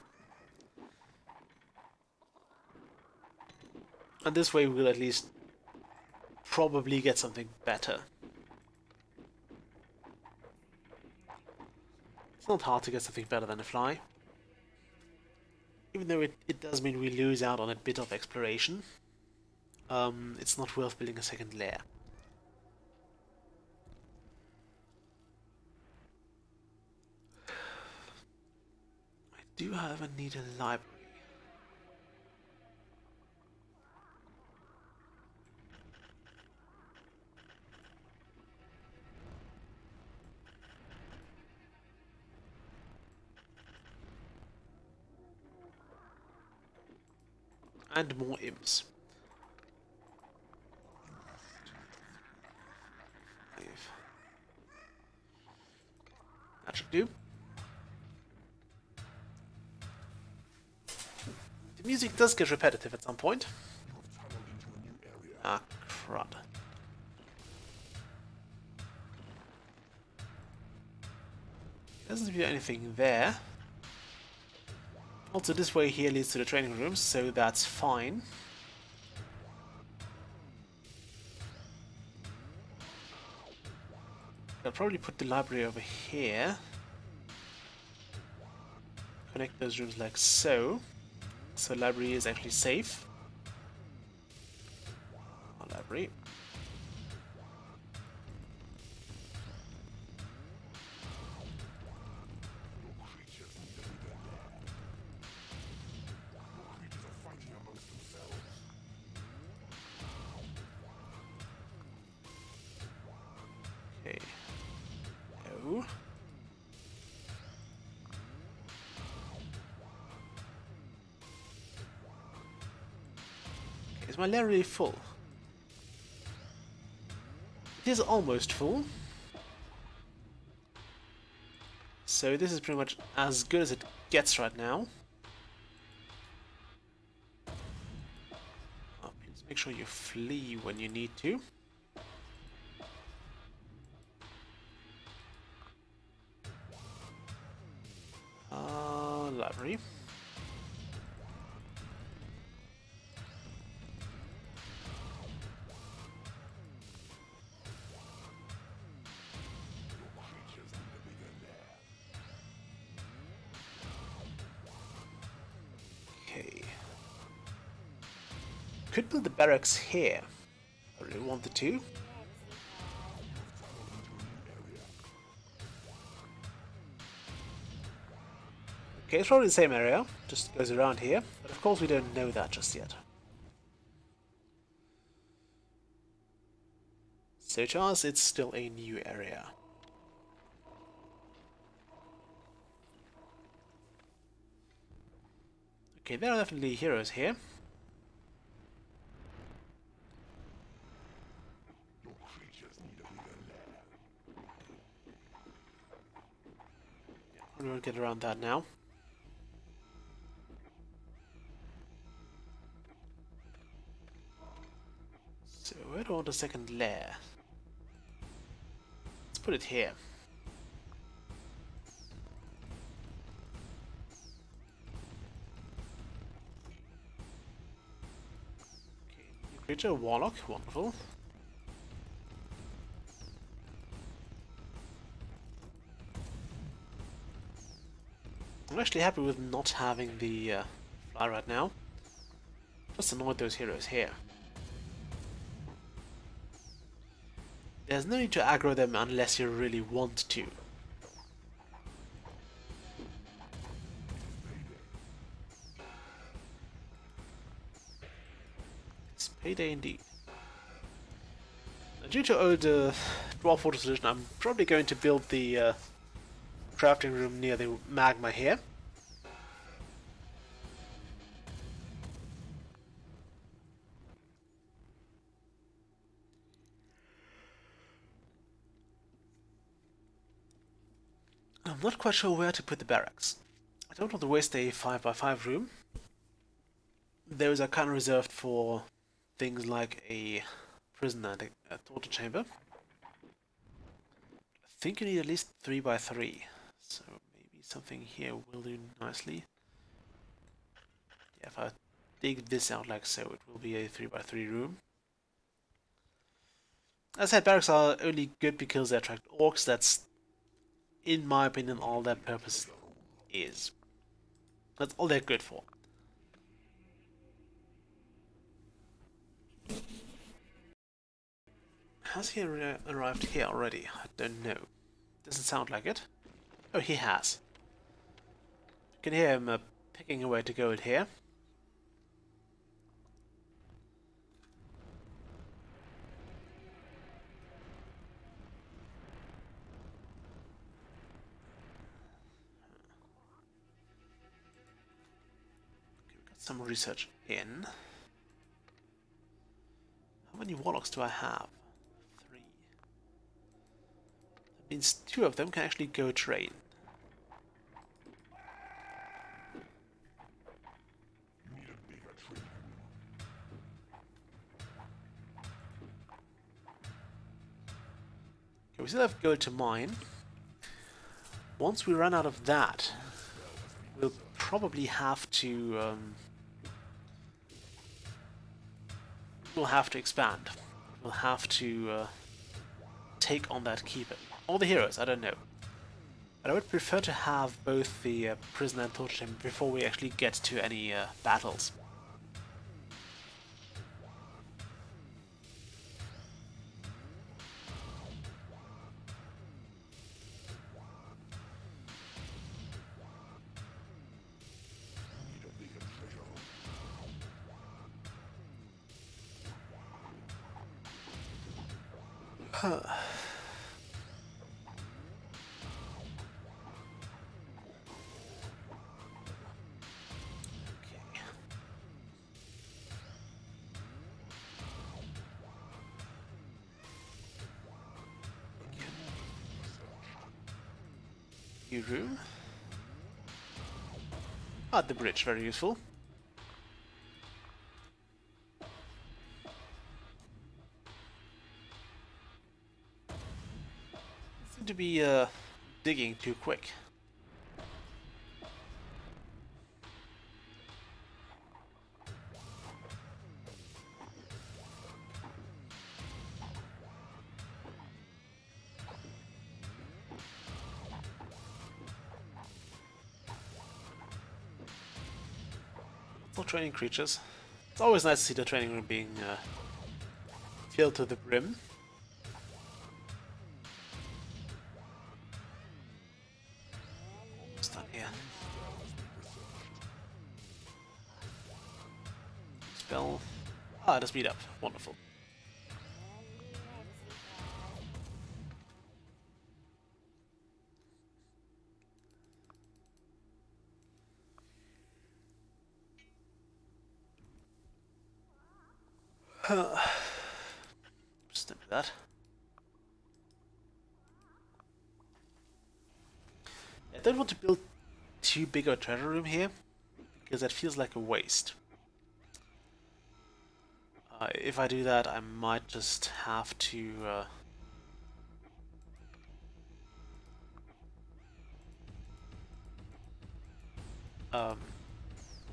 And this way we'll at least probably get something better. It's not hard to get something better than a fly. Even though it does mean we lose out on a bit of exploration. It's not worth building a second lair. I do, however, need a library. And more imps. That should do. The music does get repetitive at some point. Ah, crud. Doesn't appear anything there. Also, this way here leads to the training rooms, so that's fine. I'll probably put the library over here. Connect those rooms like so. So library is actually safe. Our library. Okay. No. Is my lair really full? It is almost full. So this is pretty much as good as it gets right now. Oh, please make sure you flee when you need to. Library. Okay. Could build the barracks here. I really wanted to. Okay, it's probably the same area, just goes around here, but of course we don't know that just yet. So to us, it's still a new area. Okay, there are definitely heroes here. Yeah, we won't get around that now. So where do I want a second lair? Let's put it here. creature, warlock, wonderful. I'm actually happy with not having the fly right now. Just annoyed those heroes here. There's no need to aggro them unless you really want to. It's payday indeed. Now, due to old Dwarf Fortress Edition, I'm probably going to build the crafting room near the magma here. I'm not quite sure where to put the barracks. I don't want to waste a 5x5 room. Those are kind of reserved for things like a prison and a torture chamber. I think you need at least 3x3, so maybe something here will do nicely. Yeah, if I dig this out like so, it will be a 3x3 room. As I said, barracks are only good because they attract orcs. That's, in my opinion, all their purpose is. That's all they're good for. Has he arrived here already? I don't know. Doesn't sound like it. Oh, he has. You can hear him picking away to gold here. Some research in. How many warlocks do I have? 3. That means 2 of them can actually go train. Okay, we still have gold to mine. Once we run out of that, we'll probably have to expand. We'll have to take on that keeper. All the heroes, I don't know. But I would prefer to have both the prison and torture chamber before we actually get to any battles. Huh. New room. Ah, the bridge, very useful. Seem to be digging too quick. Still training creatures. It's always nice to see the training room being filled to the brim. Almost done here. Spell. Ah, the speed up. Wonderful. Just do that. I don't want to build too big a treasure room here, because that feels like a waste. If I do that, I might just have to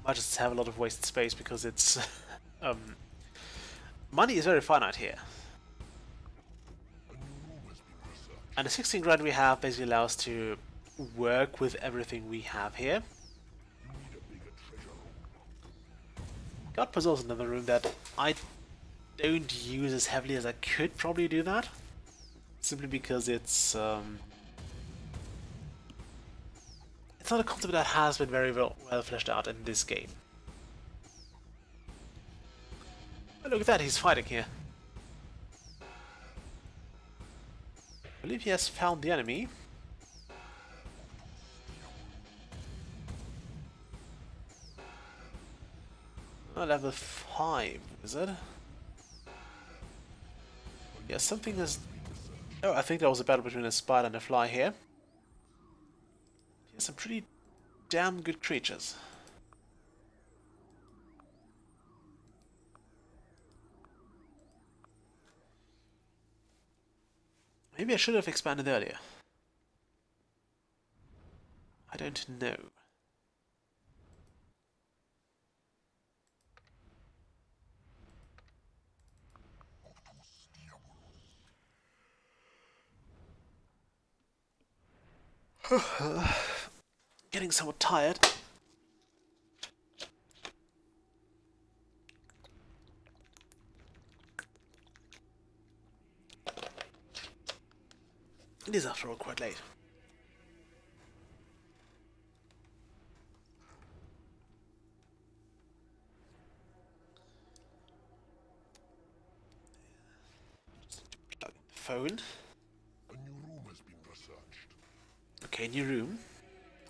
might just have a lot of wasted space because it's money is very finite here. And the 16 grand we have basically allows us to work with everything we have here. God possesses another room that I don't use as heavily as I could probably do that. Simply because it's not a concept that has been very well fleshed out in this game. Oh, look at that, he's fighting here. I believe he has found the enemy. Oh, level 5, is it? Yeah, something is... Oh, I think there was a battle between a spider and a fly here. He has some pretty damn good creatures. Maybe I should have expanded earlier. I don't know. Getting somewhat tired. It is, after all, quite late. Just plug in the phone. A new room has been researched. Okay, new room.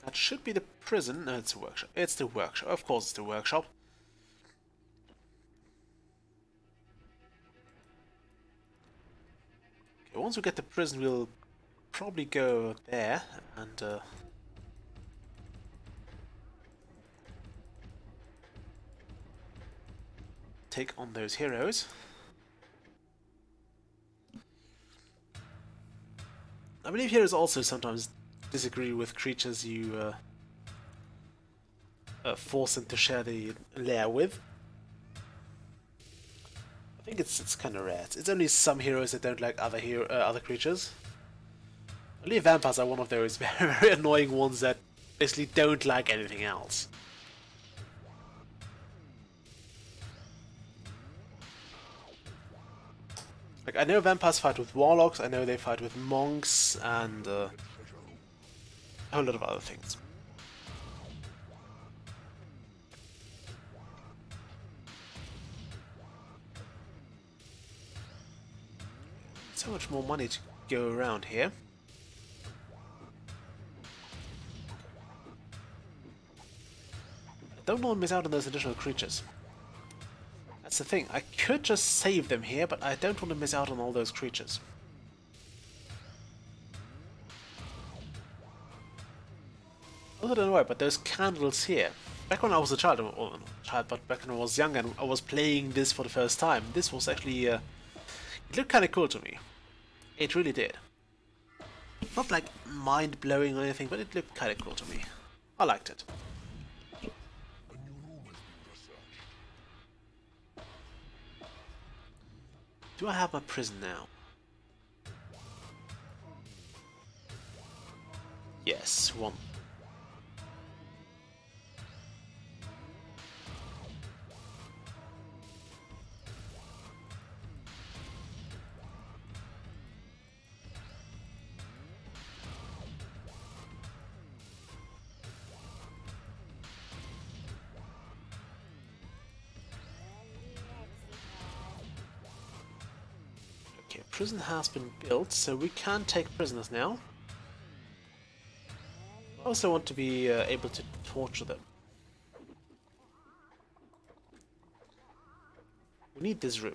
That should be the prison. No, it's a workshop. It's the workshop. Of course, it's the workshop. Okay, once we get the prison, we'll probably go there and take on those heroes. I believe heroes also sometimes disagree with creatures you force them to share the lair with. I think it's kind of rare. It's only some heroes that don't like other creatures. I believe vampires are one of those very, very annoying ones that basically don't like anything else. Like, I know vampires fight with warlocks, I know they fight with monks, and a whole lot of other things. So much more money to go around here. I don't want to miss out on those additional creatures. That's the thing, I could just save them here, but I don't want to miss out on all those creatures. I don't know why, but those candles here, back when I was a child, or not a child, but back when I was young and I was playing this for the first time, this was actually, it looked kind of cool to me. It really did. Not like mind-blowing or anything, but it looked kind of cool to me. I liked it. Do I have my prison now? Yes, one. Okay, prison has been built, so we can take prisoners now. I also want to be able to torture them. We need this room.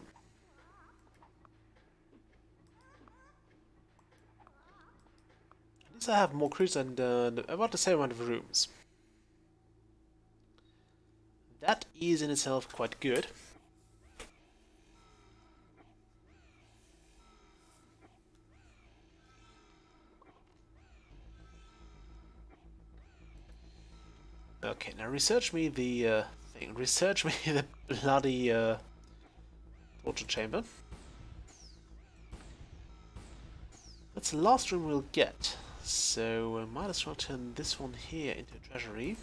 At least I have more creatures and about the same amount of rooms. That is in itself quite good. Okay, now research me the thing. Research me the bloody torture chamber. That's the last room we'll get, so I might as well turn this one here into a treasury.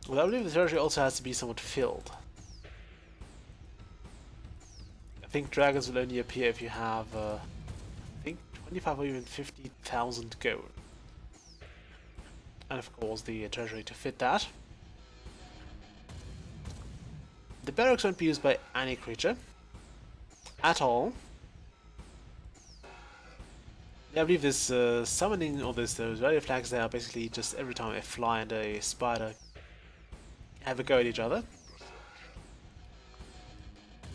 Well, I believe the treasury also has to be somewhat filled. I think dragons will only appear if you have, I think, 25 or even 50,000 gold. And of course the treasury to fit that. The barracks won't be used by any creature at all. I believe this summoning or those value flags there are basically just every time a fly and a spider have a go at each other.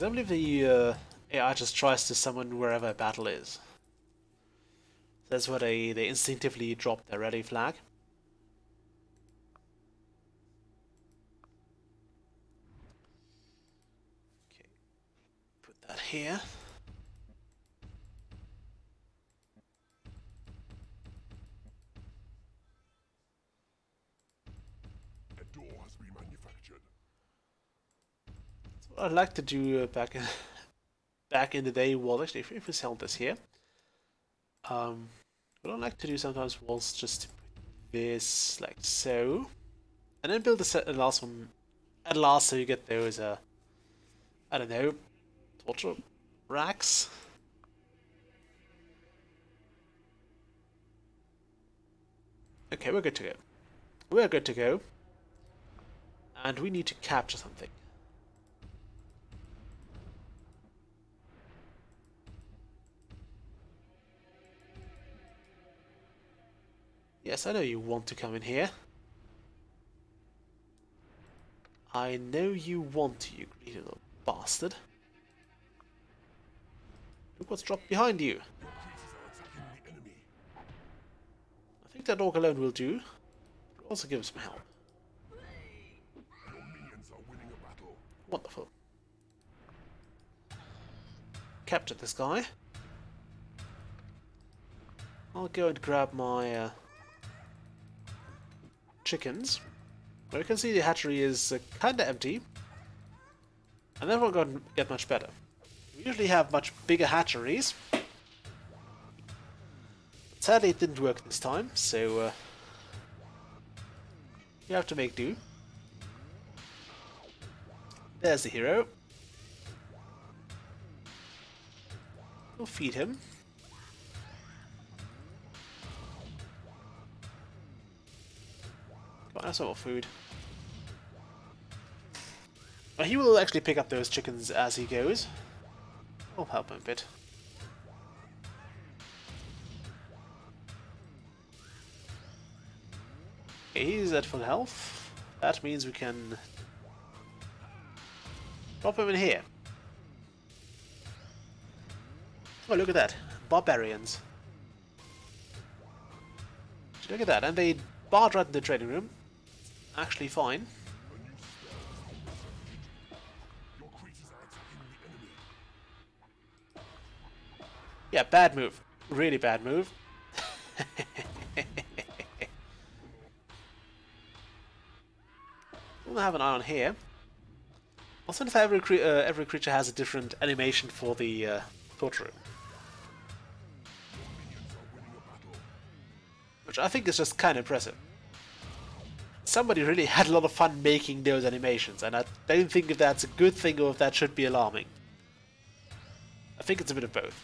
I believe the AI just tries to summon wherever a battle is. That's why they instinctively drop their ready flag. Okay, put that here. A door has been manufactured. So what I'd like to do back in the day was actually if we sell this here. What I like to do sometimes was just to put this like so, and then build the last one at last, so you get those I don't know, torture racks. Okay, we're good to go. We're good to go, and we need to capture something. Yes, I know you want to come in here. I know you want to, you greedy little bastard. Look what's dropped behind you. I think that orc alone will do. But also give him some help. Wonderful. Capture this guy. I'll go and grab my chickens. Well, you can see the hatchery is kinda empty. And then we're going to get much better. We usually have much bigger hatcheries. Sadly it didn't work this time, so you have to make do. There's the hero. We'll feed him. Come on, have some more food. Well, he will actually pick up those chickens as he goes. I'll help him a bit. Okay, he's at full health. That means we can drop him in here. Oh, look at that. Barbarians. Look at that. And they barred right in the trading room. Actually fine. Yeah, bad move. Really bad move. We'll have an eye on here. Also, if every creature has a different animation for the torture room. Which I think is just kind of impressive. Somebody really had a lot of fun making those animations, and I don't think if that's a good thing or if that should be alarming. I think it's a bit of both.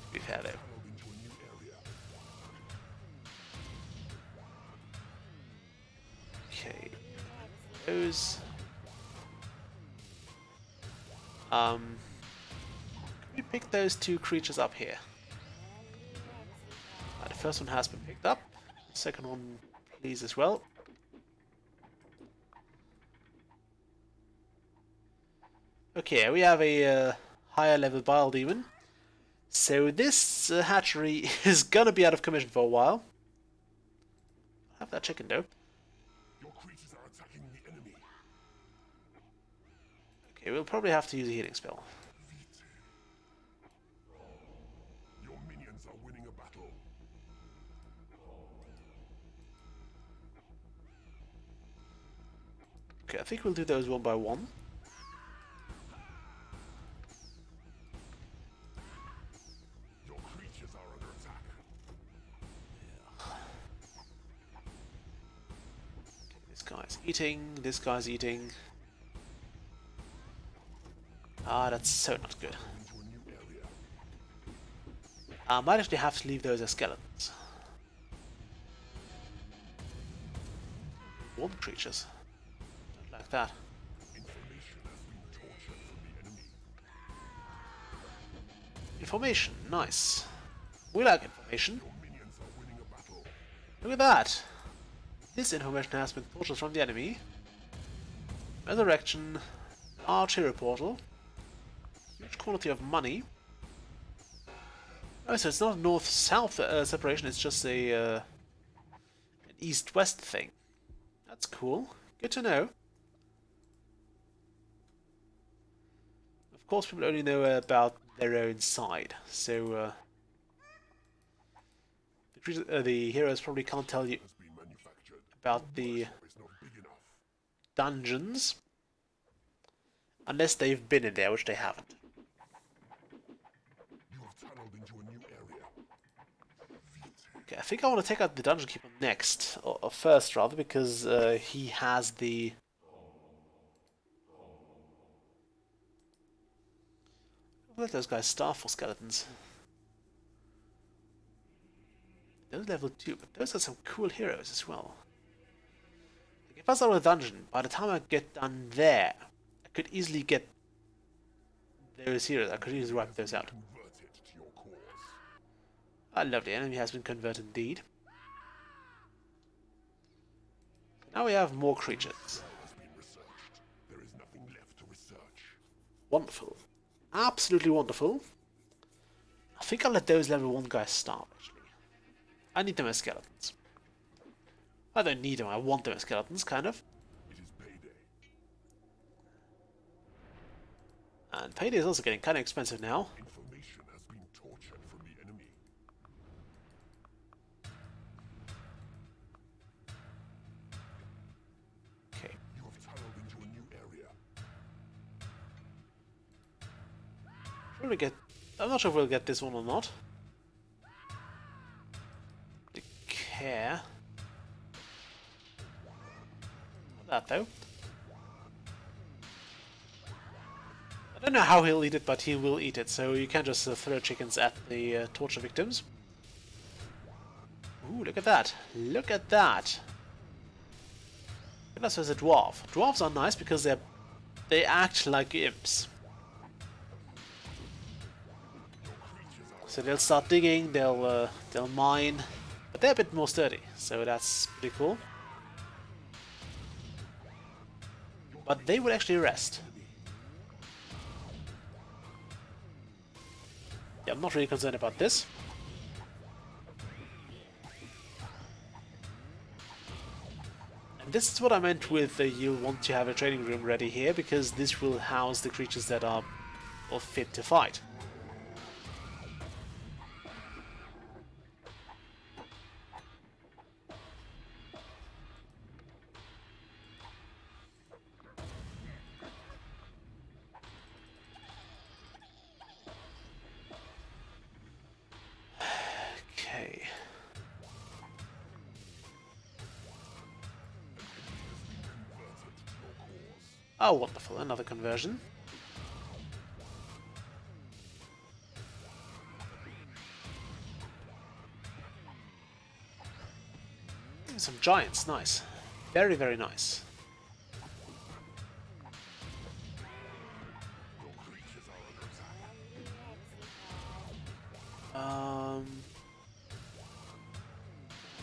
To be fair though. Okay. Those... Can we pick those two creatures up here? The first one has been picked up. The second one, please, as well. Okay, we have a higher level Bile Demon. So this hatchery is gonna be out of commission for a while. I'll have that chicken though. Your creatures are attacking the enemy. Okay, we'll probably have to use a healing spell. Your minions are winning a battle. Okay, I think we'll do those one by one. Your creatures are under attack. Okay, this guy's eating, this guy's eating. Ah, that's so not good. Into a new area. I might actually have to leave those as skeletons. Warm creatures. Don't like that. Information has been tortured from the enemy. Information, nice. We like information. Your minions are winning a battle. Look at that. This information has been tortured from the enemy. Resurrection. Large hero portal. Huge quantity of money. Oh, so it's not a north-south separation, it's just a an east-west thing. That's cool. Good to know. Of course, people only know about their own side, so the heroes probably can't tell you Has been manufactured. about the It's not big enough. dungeons unless they've been in there, which they haven't. You have tunneled into a new area. Okay, I think I want to take out the dungeon keeper next, or first rather, because he has the... Let those guys starve for skeletons. Those level 2, but those are some cool heroes as well. Like if I start with a dungeon, by the time I get done there, I could easily get those heroes. I could easily wipe those out. Convert it to your cause. Ah, lovely. Enemy has been converted indeed. Now we have more creatures. Cell has been researched. There is nothing left to research. Wonderful. Absolutely wonderful. I think I'll let those level 1 guys starve, actually. I need them as skeletons. I don't need them, I want them as skeletons, kind of. It is payday. And payday is also getting kind of expensive now. Information has been tortured from the enemy. Okay. You have tunneled into a new area. Should we get... I'm not sure if we'll get this one or not. The care. Not that though. I don't know how he'll eat it, but he will eat it, so you can't just throw chickens at the torture victims. Ooh, look at that. Look at that. Unless there's a dwarf. Dwarves are nice because they act like imps. So they'll start digging, they'll mine, but they're a bit more sturdy, so that's pretty cool. But they would actually rest. Yeah, I'm not really concerned about this. And this is what I meant with you'll want to have a training room ready here, because this will house the creatures that are all fit to fight. Okay. Oh, wonderful. Another conversion. Some giants. Nice. Very, very nice.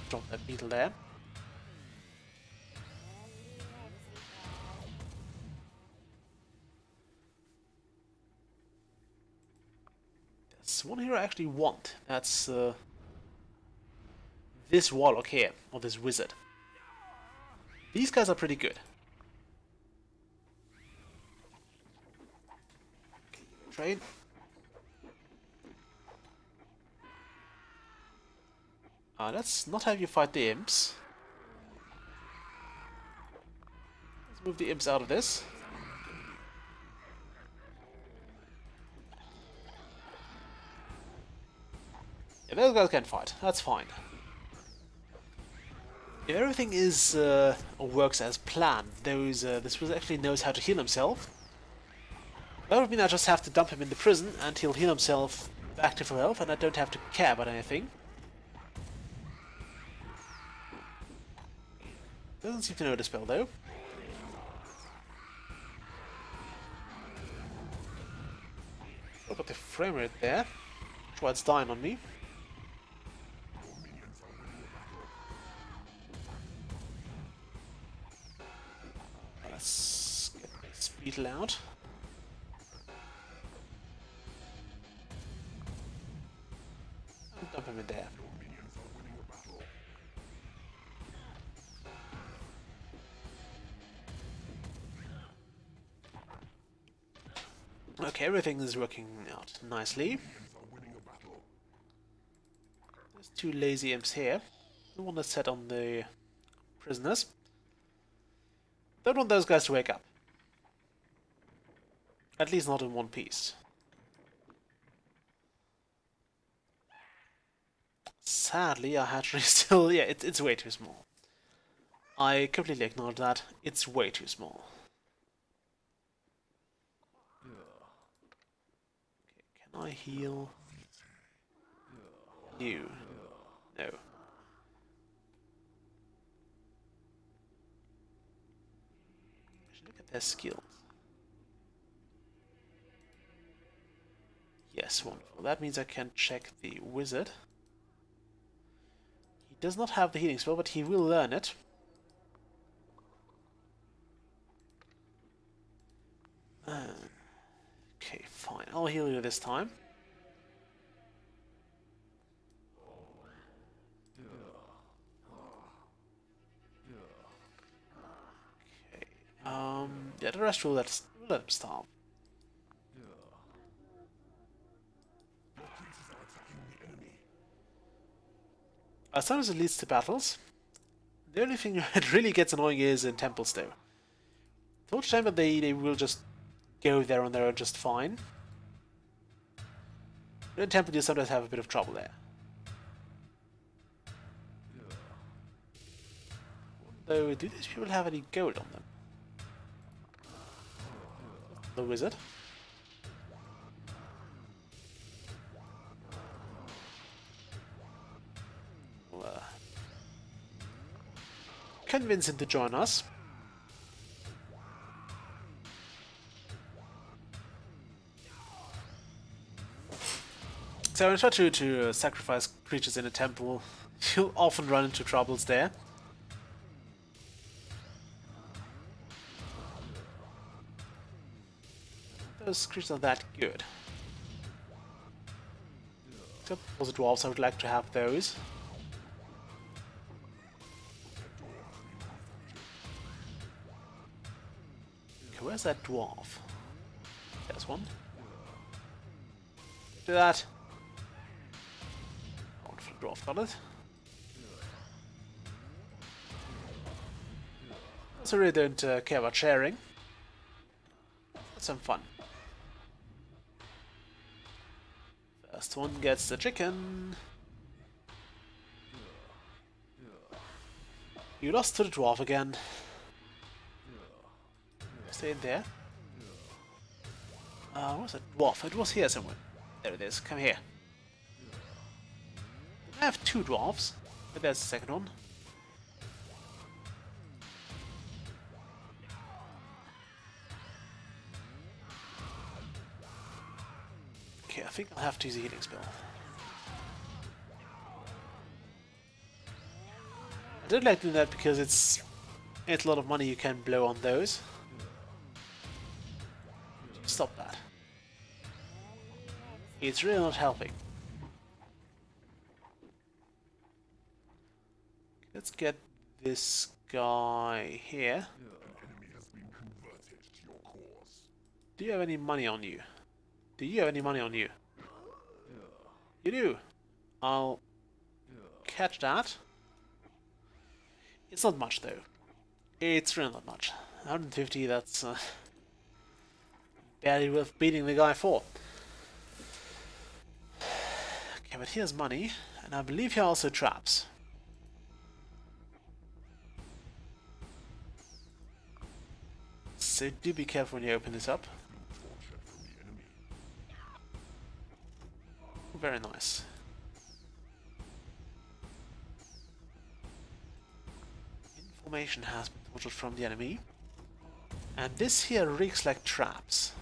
Drop that beetle there. There's one hero I actually want. That's this warlock here, or this wizard. These guys are pretty good. Trade. Let's not have you fight the imps. Let's Move the imps out of this. Yeah, those guys can fight. That's fine. If everything is or works as planned, this wizard actually knows how to heal himself. That would mean I just have to dump him in the prison and he'll heal himself back to full health, and I don't have to care about anything. Doesn't seem to know the spell though. What about the frame rate there? That's why it's dying on me. Let's get my speed out. And dump him in there. Okay, everything is working out nicely. There's two lazy imps here. The one that's set on the prisoners. Don't want those guys to wake up. At least not in one piece. Sadly, our hatchery still... yeah, it's way too small. I completely acknowledge that. It's way too small. Can I heal you? No. Look at their skills. Yes, wonderful. That means I can check the wizard. He does not have the healing spell, but he will learn it. Okay, fine. I'll heal you this time. Okay. Yeah, the rest will let him starve. Sometimes it leads to battles. The only thing that really gets annoying is in temples, though. The whole time that they will just go there on their own just fine. But in temple you sometimes have a bit of trouble there. Though, do these people have any gold on them? The wizard. Well, convince him to join us. So when I try to sacrifice creatures in a temple, you'll often run into troubles there. Those creatures are that good. Except for the dwarves, I would like to have those. Okay, where's that dwarf? There's one. Do that. Wonderful dwarf got it. Also really don't care about sharing. That's some fun. First one gets the chicken. You lost to the dwarf again. Stay in there. What's that dwarf? It was here somewhere. There it is. Come here. I have two dwarves, but there's the second one. Okay, I think I'll have to use a healing spell. I don't like doing that because it's a lot of money you can blow on those. Stop that. It's really not helping. Let's get this guy here. Do you have any money on you? Do you have any money on you? You do. I'll catch that. It's not much though. It's really not much. 150, that's barely worth beating the guy for. Okay, but here's money, and I believe here are also traps. So do be careful when you open this up. Very nice. Information has been tortured from the enemy. And this here reeks like traps.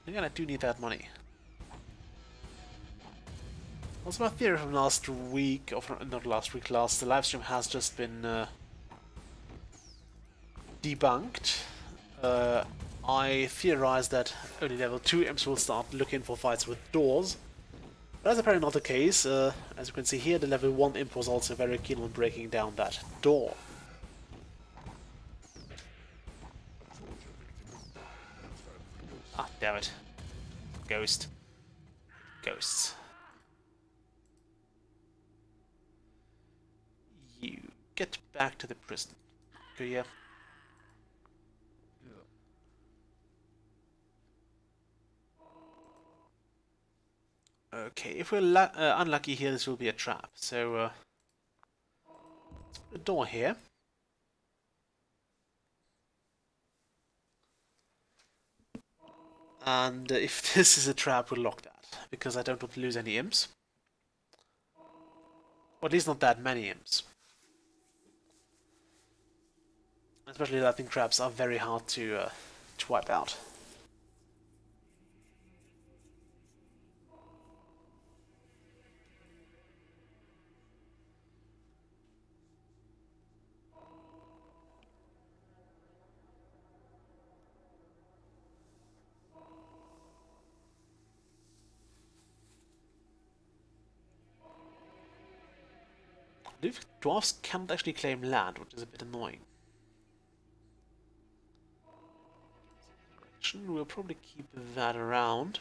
Again, I do need that money. Also, my theory from last week, or from, not last week, last live stream has just been debunked. I theorized that only level 2 imps will start looking for fights with doors. But that's apparently not the case. As you can see here, the level 1 imp was also very keen on breaking down that door. Ah, damn it. Ghost. Ghosts. You get back to the prison. Go here. Okay, if we're unlucky here, this will be a trap. So, let's put a door here. And if this is a trap, we'll lock that, because I don't want to lose any imps. Or at least not that many imps. Especially that I think traps are very hard to wipe out. I believe dwarves can't actually claim land, which is a bit annoying. We'll probably keep that around.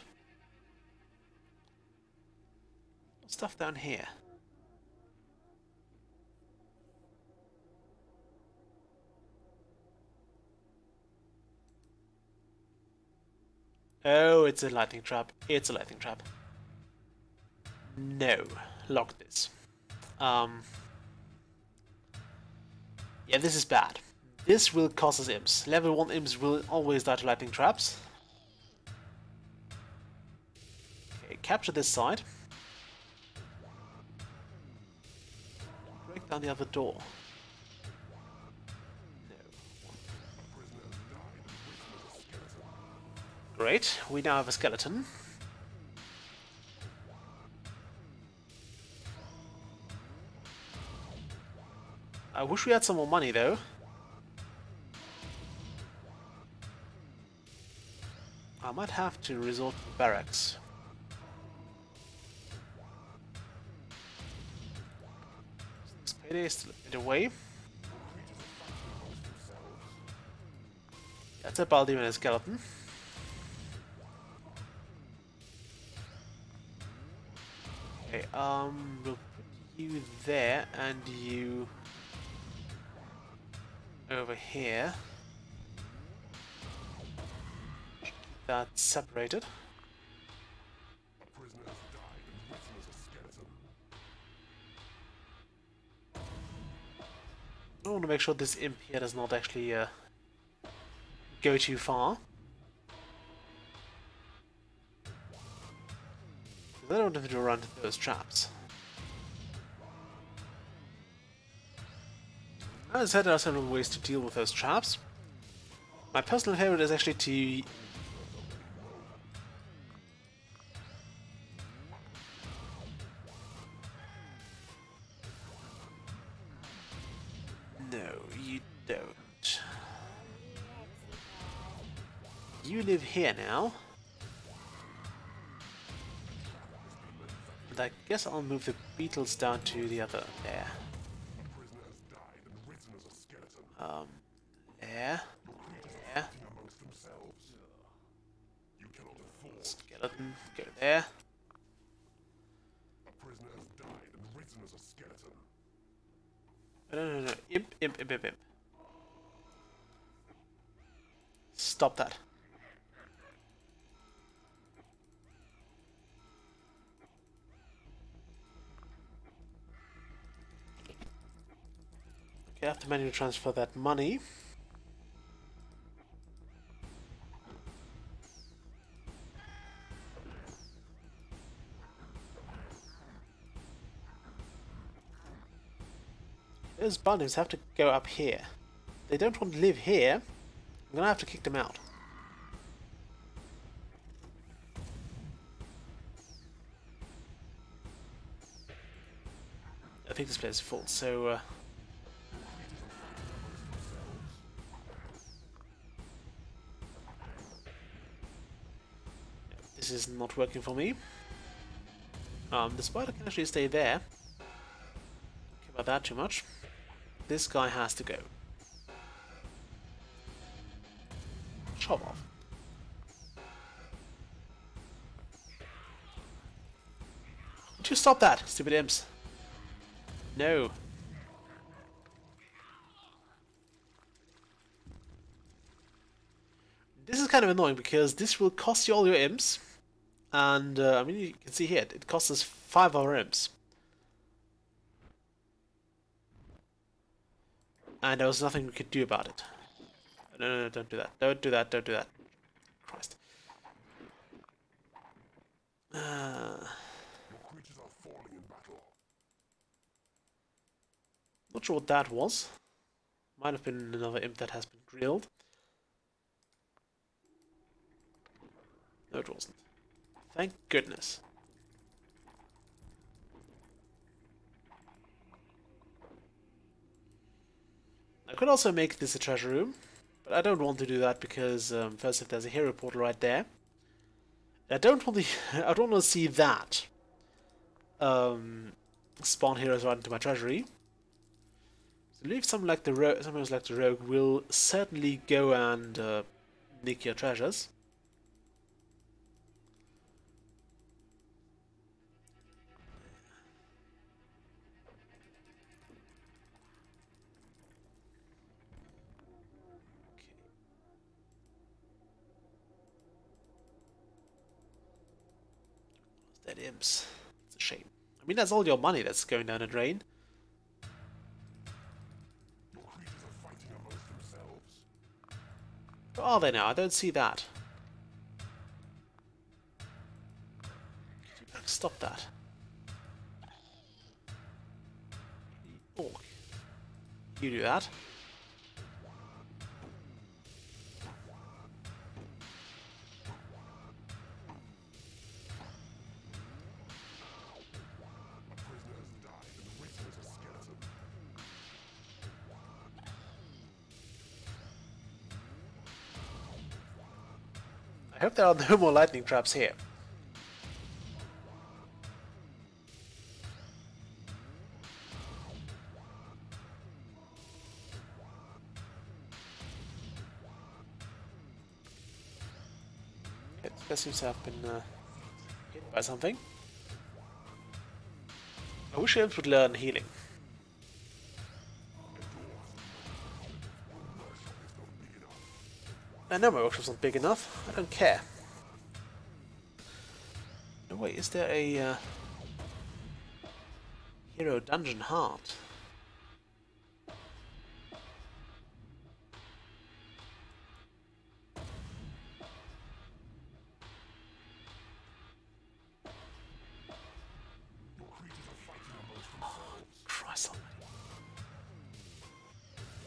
Stuff down here. Oh, it's a lightning trap. It's a lightning trap. No. Lock this. Yeah, this is bad. This will cost us imps. Level 1 imps will always die to lightning traps. Okay, capture this side. Break down the other door. No. Great, we now have a skeleton. I wish we had some more money though. I might have to resort to barracks. This payday is still a bit away. That's a Baldi and a skeleton. Okay, we'll put you there and you over here. That's separated. I want to make sure this imp here does not actually go too far. I don't have to run into those traps. As I said, there are several ways to deal with those traps. My personal favorite is actually to you live here now. And I guess I'll move the beetles down to the other there. There. There. Skeleton, go there. No. Imp. stop that. Okay, I have to manually transfer that money. Those bandits have to go up here. They don't want to live here. I'm gonna have to kick them out. I think this place is full, so this is not working for me. The spider can actually stay there. Don't care about that too much. This guy has to go. Chop off. Would you stop that, stupid imps? No. This is kind of annoying because this will cost you all your imps. And, I mean, you can see here, it costs us 5 of our imps. And there was nothing we could do about it. No, don't do that. Don't do that, don't do that. Christ. Not sure what that was. Might have been another imp that has been grilled. No, it wasn't. Thank goodness. I could also make this a treasure room, but I don't want to do that because first, if there's a hero portal right there, I don't want to see that spawn heroes right into my treasury. So leave someone like the rogue will certainly go and nick your treasures. Dead imps. It's a shame. I mean, that's all your money that's going down the drain. Where are they now? I don't see that. Stop that. Oh, you do that. I hope there are no more lightning traps here. That seems to have been hit by something. I wish elves would learn healing. I know my workshop's not big enough. I don't care. No, wait, is there a hero dungeon heart? Christ almighty.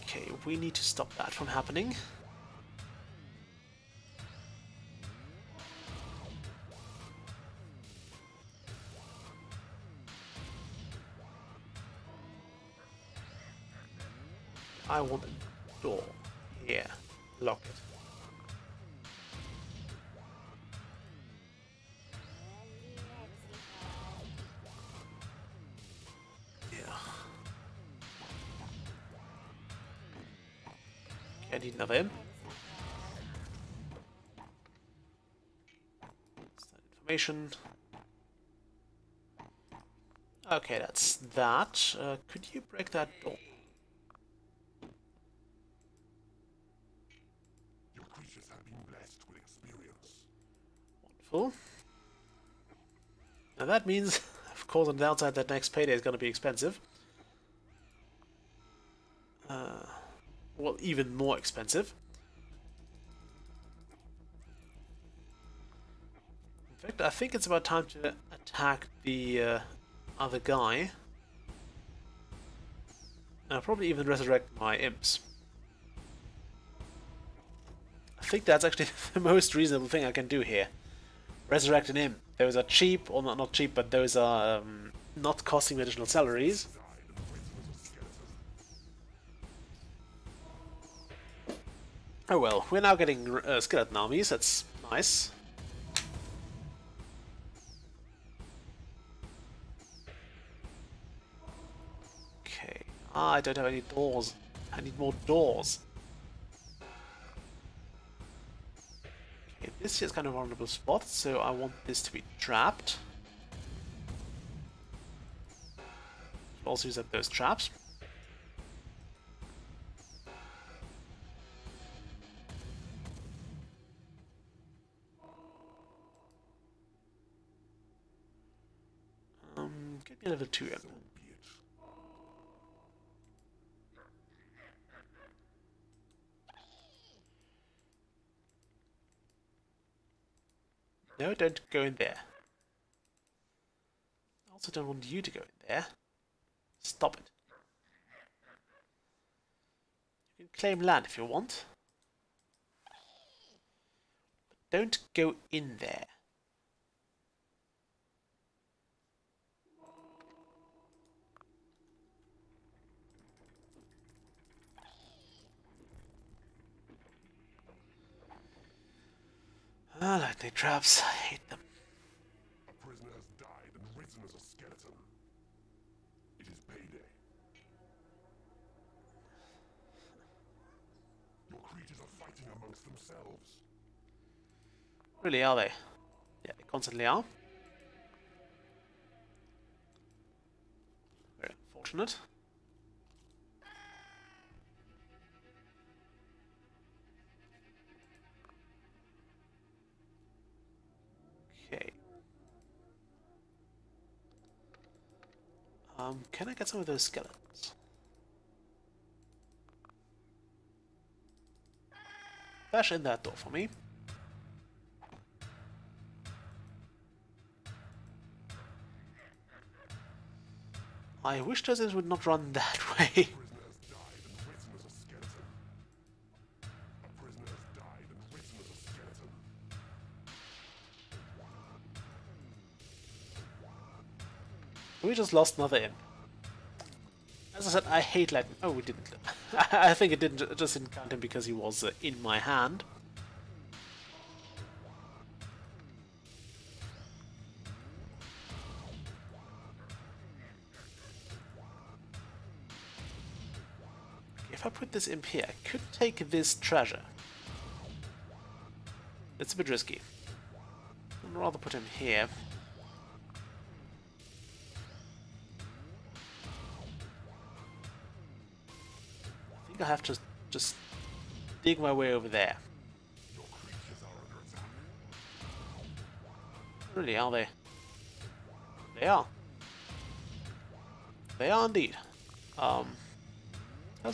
Okay, we need to stop that from happening. I want a door here. Lock it. Yeah. Okay, I need another in. That's that information. Okay, that's that. Could you break that door? creatures have been blessed with experience. Wonderful. Now that means, of course, on the downside, that next payday is going to be expensive. Well, even more expensive. In fact, I think it's about time to attack the other guy. And I'll probably even resurrect my imps. I think that's actually the most reasonable thing I can do here. Resurrect an imp. Those are cheap, or not cheap, but those are not costing additional salaries. Oh well, we're now getting skeleton armies, that's nice. Okay, I don't have any doors. I need more doors. Okay, this is kind of a vulnerable spot, so I want this to be trapped. Also use up those traps. Get me a level 2 imp. No, don't go in there. I also don't want you to go in there. Stop it. You can claim land if you want. But don't go in there. Ah, lightning traps. I hate them. A prisoner has died and risen as a skeleton. It is payday. Your creatures are fighting amongst themselves. Really, are they? Yeah, they constantly are. Very unfortunate. Okay. Can I get some of those skeletons? Bash in that door for me. I wish those things would not run that way. We just lost another imp. As I said, I hate lightning. Oh, we didn't. I think it didn't. Just didn't count him because he was in my hand. If I put this imp here, I could take this treasure. It's a bit risky. I'd rather put him here. I think I have to just dig my way over there. Really, are they? They are. They are indeed. Have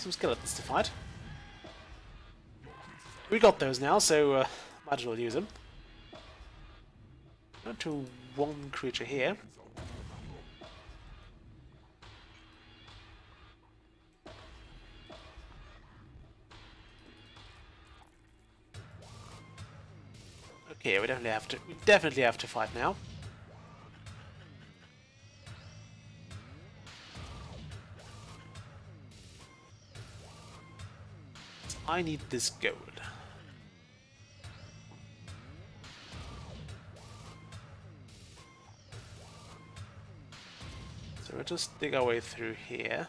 some skeletons to fight. We got those now, so might as well use them. Down to one creature here. Okay, we definitely have to fight now. I need this gold. So we'll just dig our way through here.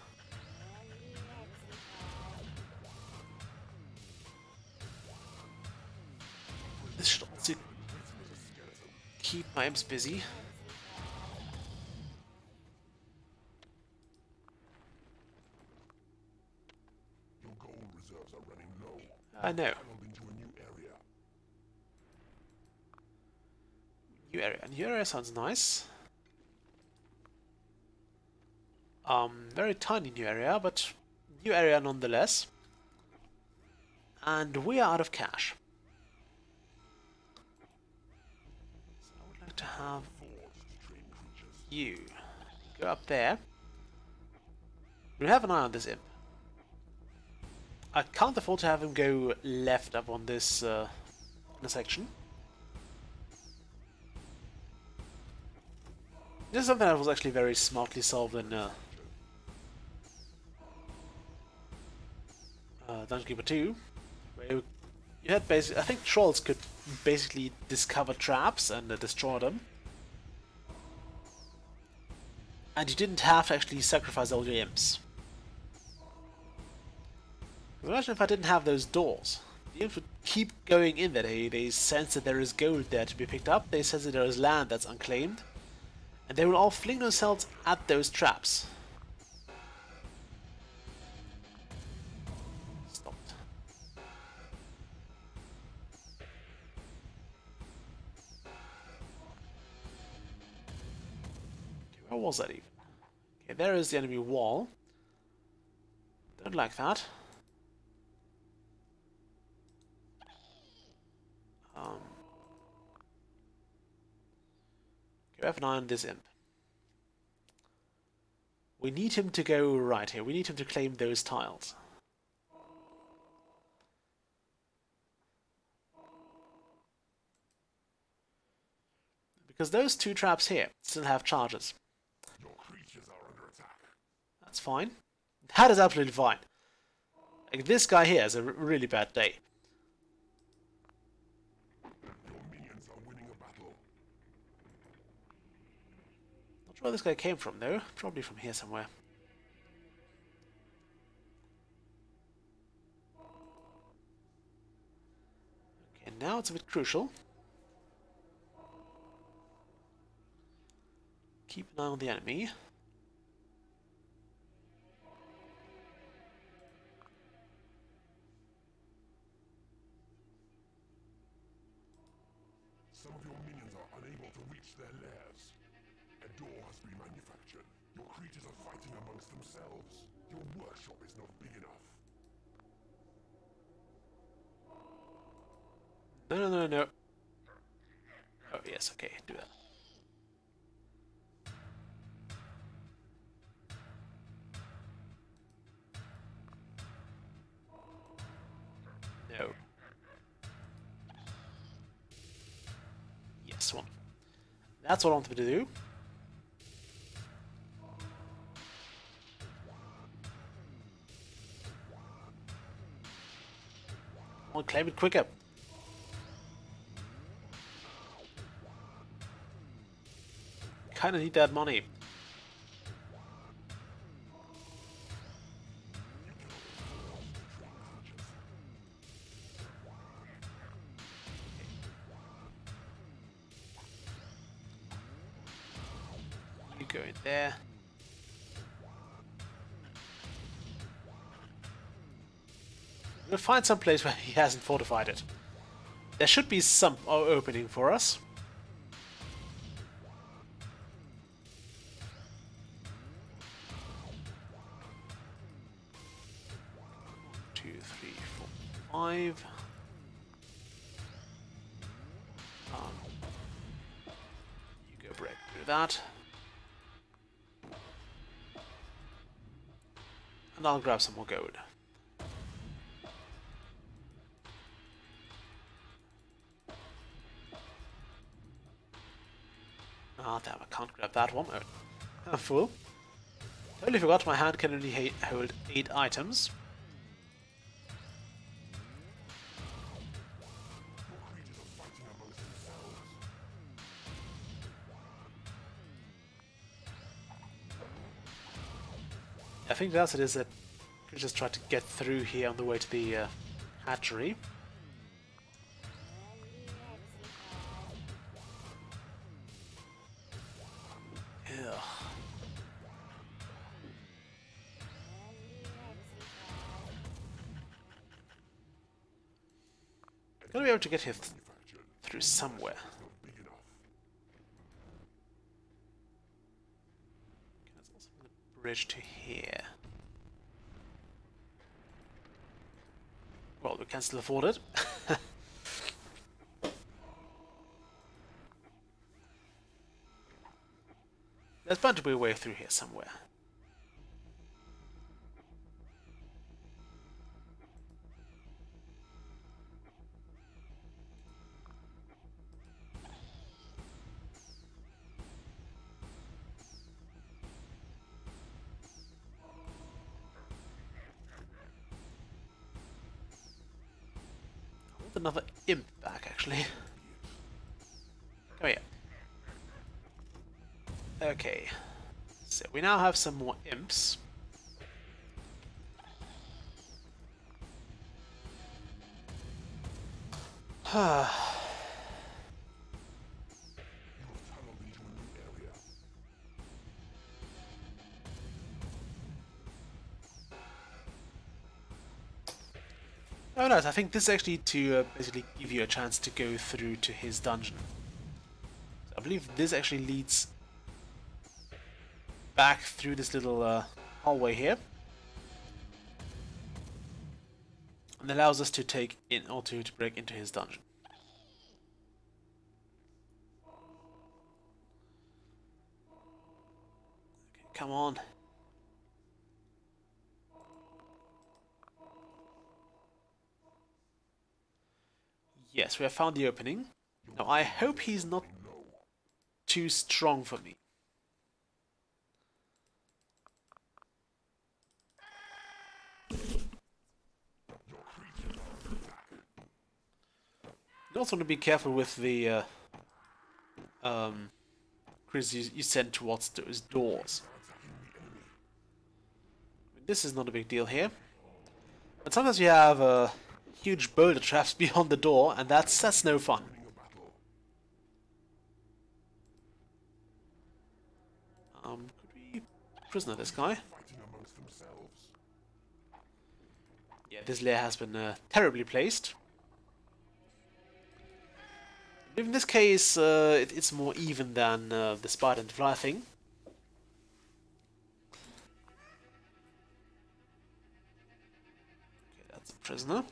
This should also keep my imps busy. Your goal reserves are running low. I know. Channeled into a new area. New area. New area sounds nice. Very tiny new area, but new area nonetheless. And we are out of cash. So I would like to have you go up there. We'll have an eye on this imp. I can't afford to have him go left up on this section. This is something that was actually very smartly solved in Dungeon Keeper 2, where you had basically, I think trolls could basically discover traps and destroy them, and you didn't have to actually sacrifice all your imps. Imagine if I didn't have those doors. The imps would keep going in there. They sense that there is gold there to be picked up, they sense that there is land that's unclaimed, and they will all fling themselves at those traps. Stopped. Okay, where was that even? Okay, there is the enemy wall. Don't like that. Okay, have an eye on this imp. We need him to go right here. We need him to claim those tiles. Because those two traps here still have charges. Your creatures are under attack. That's fine. That is absolutely fine. Like, this guy here has a really bad day. Your minions are winning a battle. Not sure where this guy came from though. Probably from here somewhere. Okay, now it's a bit crucial. Keep an eye on the enemy. Some of your minions are unable to reach their lairs. A door has been manufactured. Your creatures are fighting amongst themselves. Your workshop is not big enough. No. Oh, yes, okay, do that. No. Yes, one. That's what I wanted to do. Come on, claim it quicker. Kinda need that money. You go in there. We'll find some place where he hasn't fortified it. There should be some opening for us. 2, 3, 4, 5. You go break through that. And I'll grab some more gold. Ah, damn, I can't grab that one. Oh, I'm a fool. Totally forgot my hand can only hold 8 items. I think that's it, is that we just try to get through here on the way to the hatchery. Ugh. Gonna be able to get here through somewhere. There's also a bridge to here. Well, we can still afford it. There's bound to be a way through here somewhere. I want another imp back, actually. Come here. Okay. So we now have some more imps. Oh no, I think this is actually to basically give you a chance to go through to his dungeon. So I believe this actually leads back through this little hallway here. And allows us to take in, or to break into his dungeon. Okay, come on. Yes, we have found the opening. Now I hope he's not too strong for me. You also want to be careful with the creatures you send towards those doors. This is not a big deal here. But sometimes you have huge boulder traps beyond the door, and that's no fun. Could we prisoner this guy? Yeah, this lair has been terribly placed. In this case, it's more even than the spider and fly thing. Okay, that's a prisoner.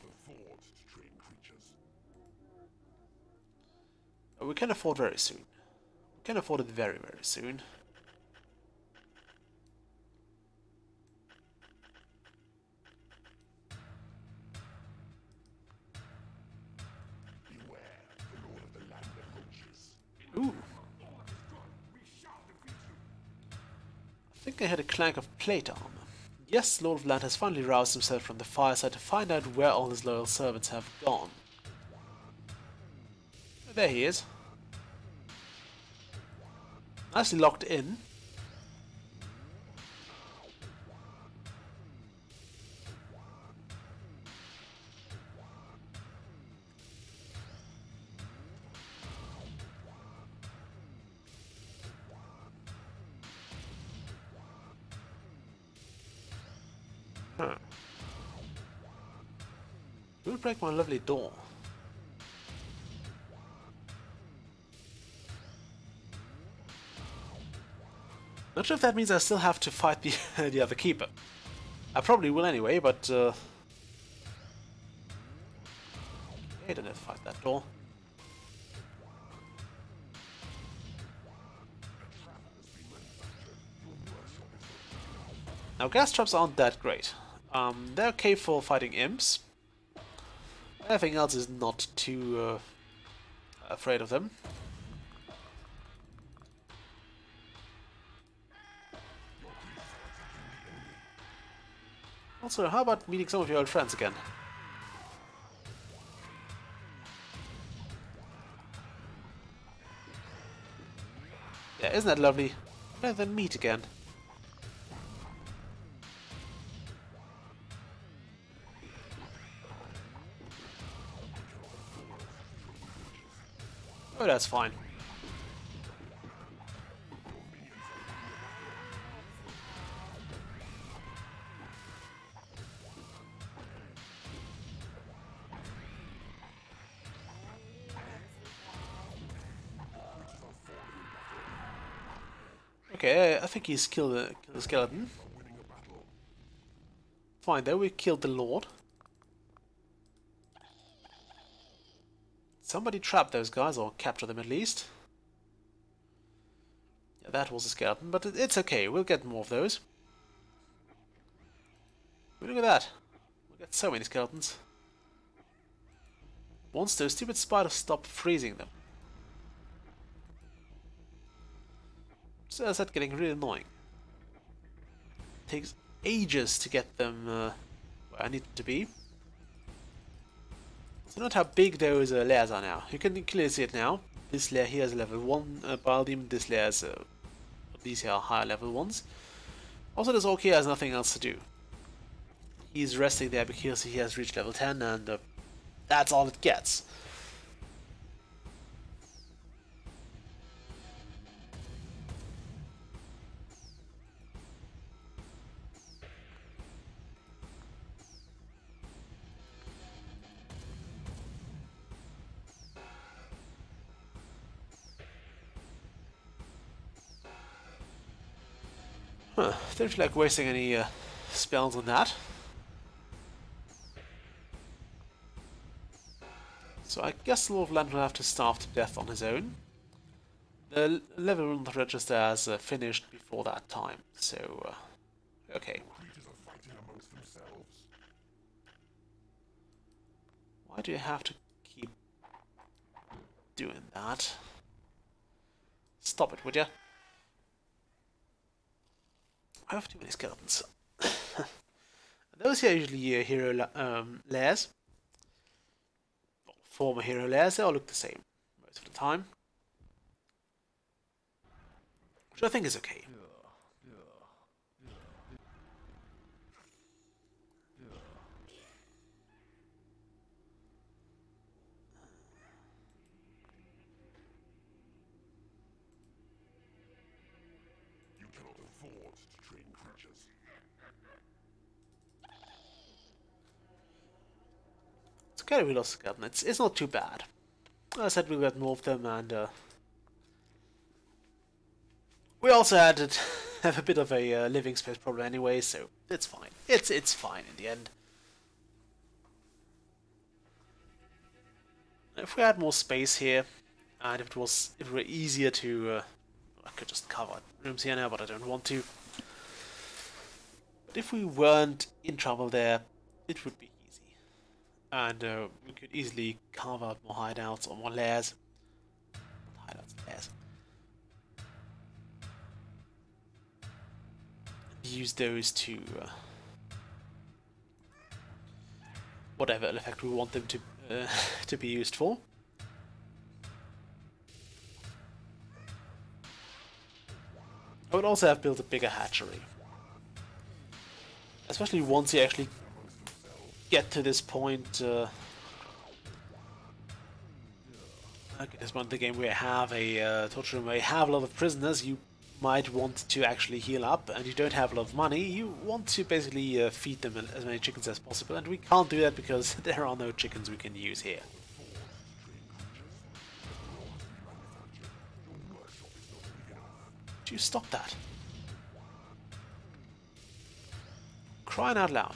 Oh, we can afford very soon. We can afford it very, very soon. Ooh. I think I heard a clank of plate armor. Yes, Lord of Land has finally roused himself from the fireside to find out where all his loyal servants have gone. There he is. Nicely locked in. Huh. Who would break my lovely door? Not sure if that means I still have to fight the the other keeper. I probably will anyway, but I don't have to fight that door. Now gas traps aren't that great. They're okay for fighting imps. Everything else is not too afraid of them. Also, how about meeting some of your old friends again? Yeah, isn't that lovely? Let them meet again. Oh, that's fine. Okay, I think he's killed the skeleton. Fine, though, we killed the Lord. Somebody trapped those guys, or capture them at least. Yeah, that was a skeleton, but it's okay, we'll get more of those. Look at that. We've got so many skeletons. Once those stupid spiders stop freezing them. So that's that getting really annoying. Takes ages to get them where I need them to be. So note how big those layers are now. You can clearly see it now. This layer here is level 1 biome, this layer is these here are higher level ones. Also this orc here has nothing else to do. He's resting there because he has reached level 10 and that's all it gets. Huh, don't feel like wasting any spells on that. So I guess the Lord of Land will have to starve to death on his own. The level on the register has finished before that time, so okay. Why do you have to keep doing that? Stop it, would ya? I have too many skeletons. Those here are usually hero lairs. Well, former hero lairs, they all look the same most of the time. Which I think is okay. It's okay, we lost a skeleton. It's not too bad. As I said, we got more of them, and we also have a bit of a living space problem anyway, so it's fine. It's fine in the end. If we had more space here, and if it were easier to, I could just cover rooms here now, but I don't want to. But if we weren't in trouble there, it would be easy, and we could easily carve out more hideouts or more layers. Hideouts, layers. Use those to whatever effect we want them to be used for. I would also have built a bigger hatchery, especially once you actually get to this point. Okay, this point in the game where you have a torture room where you have a lot of prisoners, you might want to actually heal up, and you don't have a lot of money. You want to basically feed them as many chickens as possible, and we can't do that because there are no chickens we can use here. Do you stop that? Crying out loud.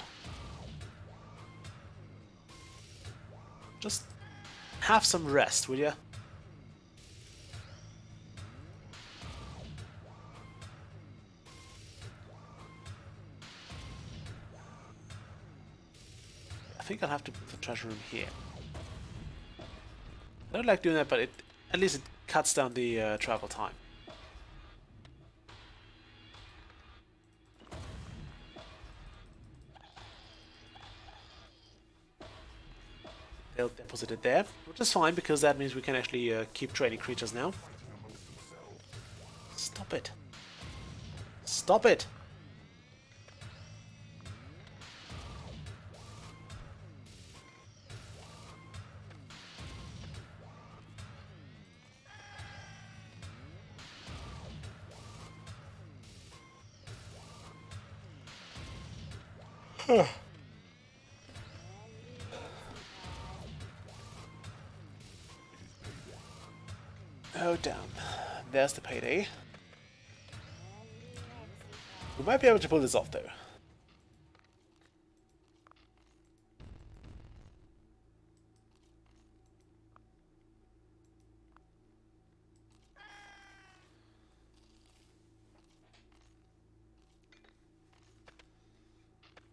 Just have some rest, will ya? I think I'll have to put the treasure room here. I don't like doing that, but at least it cuts down the travel time. They'll deposit it there, which is fine because that means we can actually keep training creatures now. Stop it. Stop it! Oh damn, there's the payday. We might be able to pull this off, though.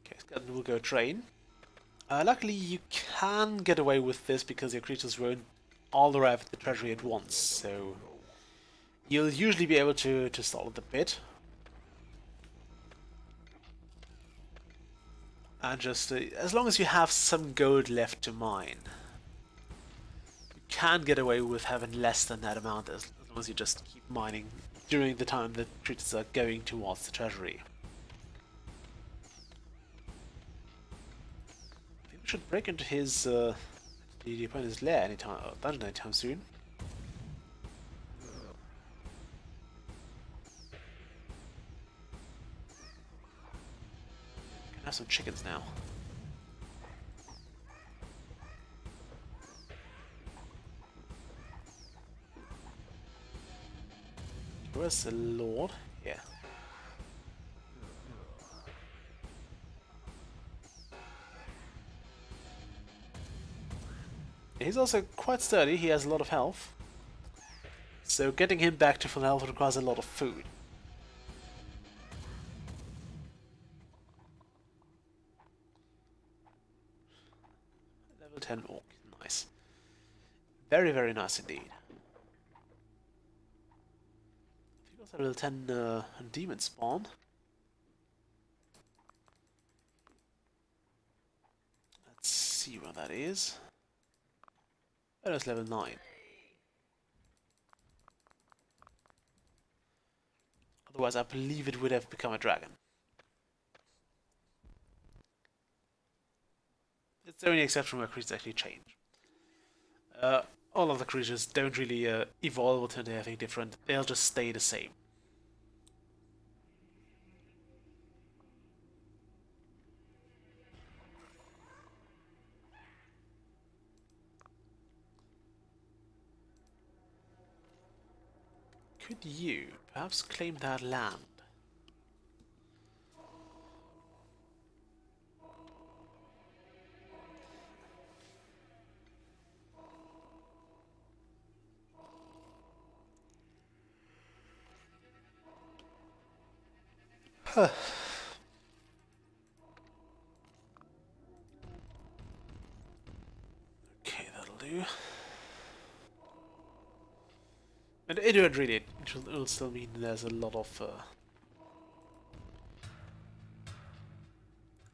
Okay, we'll go train. Luckily, you can get away with this because your creatures won't all arrive at the treasury at once, so you'll usually be able to stall it a bit. And just, as long as you have some gold left to mine, you can get away with having less than that amount as long as you just keep mining during the time the creatures are going towards the treasury. Should break into his the opponent's lair anytime, dungeon anytime soon. Can have some chickens now. Where's the Lord? Yeah. He's also quite sturdy, he has a lot of health. So getting him back to full health requires a lot of food. Level 10 orc, nice. Very, very nice indeed. I think also level 10 demon spawn. Let's see where that is. That is level 9. Otherwise, I believe it would have become a dragon. It's the only exception where creatures actually change. All of the creatures don't really evolve or turn to anything different. They'll just stay the same. Could you perhaps claim that land? Huh. Okay, that'll do. And it would really, it'll still mean there's a lot of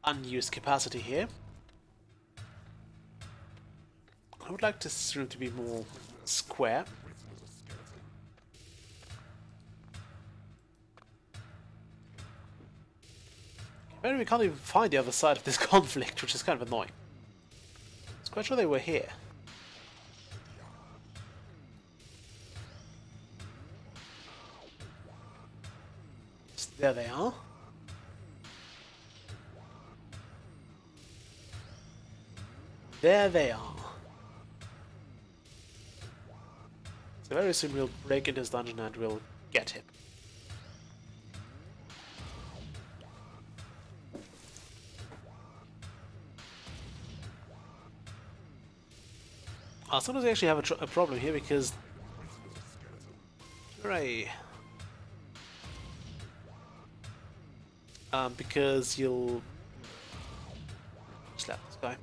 unused capacity here. I would like this room to be more square. Apparently we can't even find the other side of this conflict, which is kind of annoying. I was quite sure they were here. There they are. There they are. So very soon we'll break into this dungeon and we'll get him. Sometimes we actually have a problem here because... Hooray! Because you'll... Slap this guy.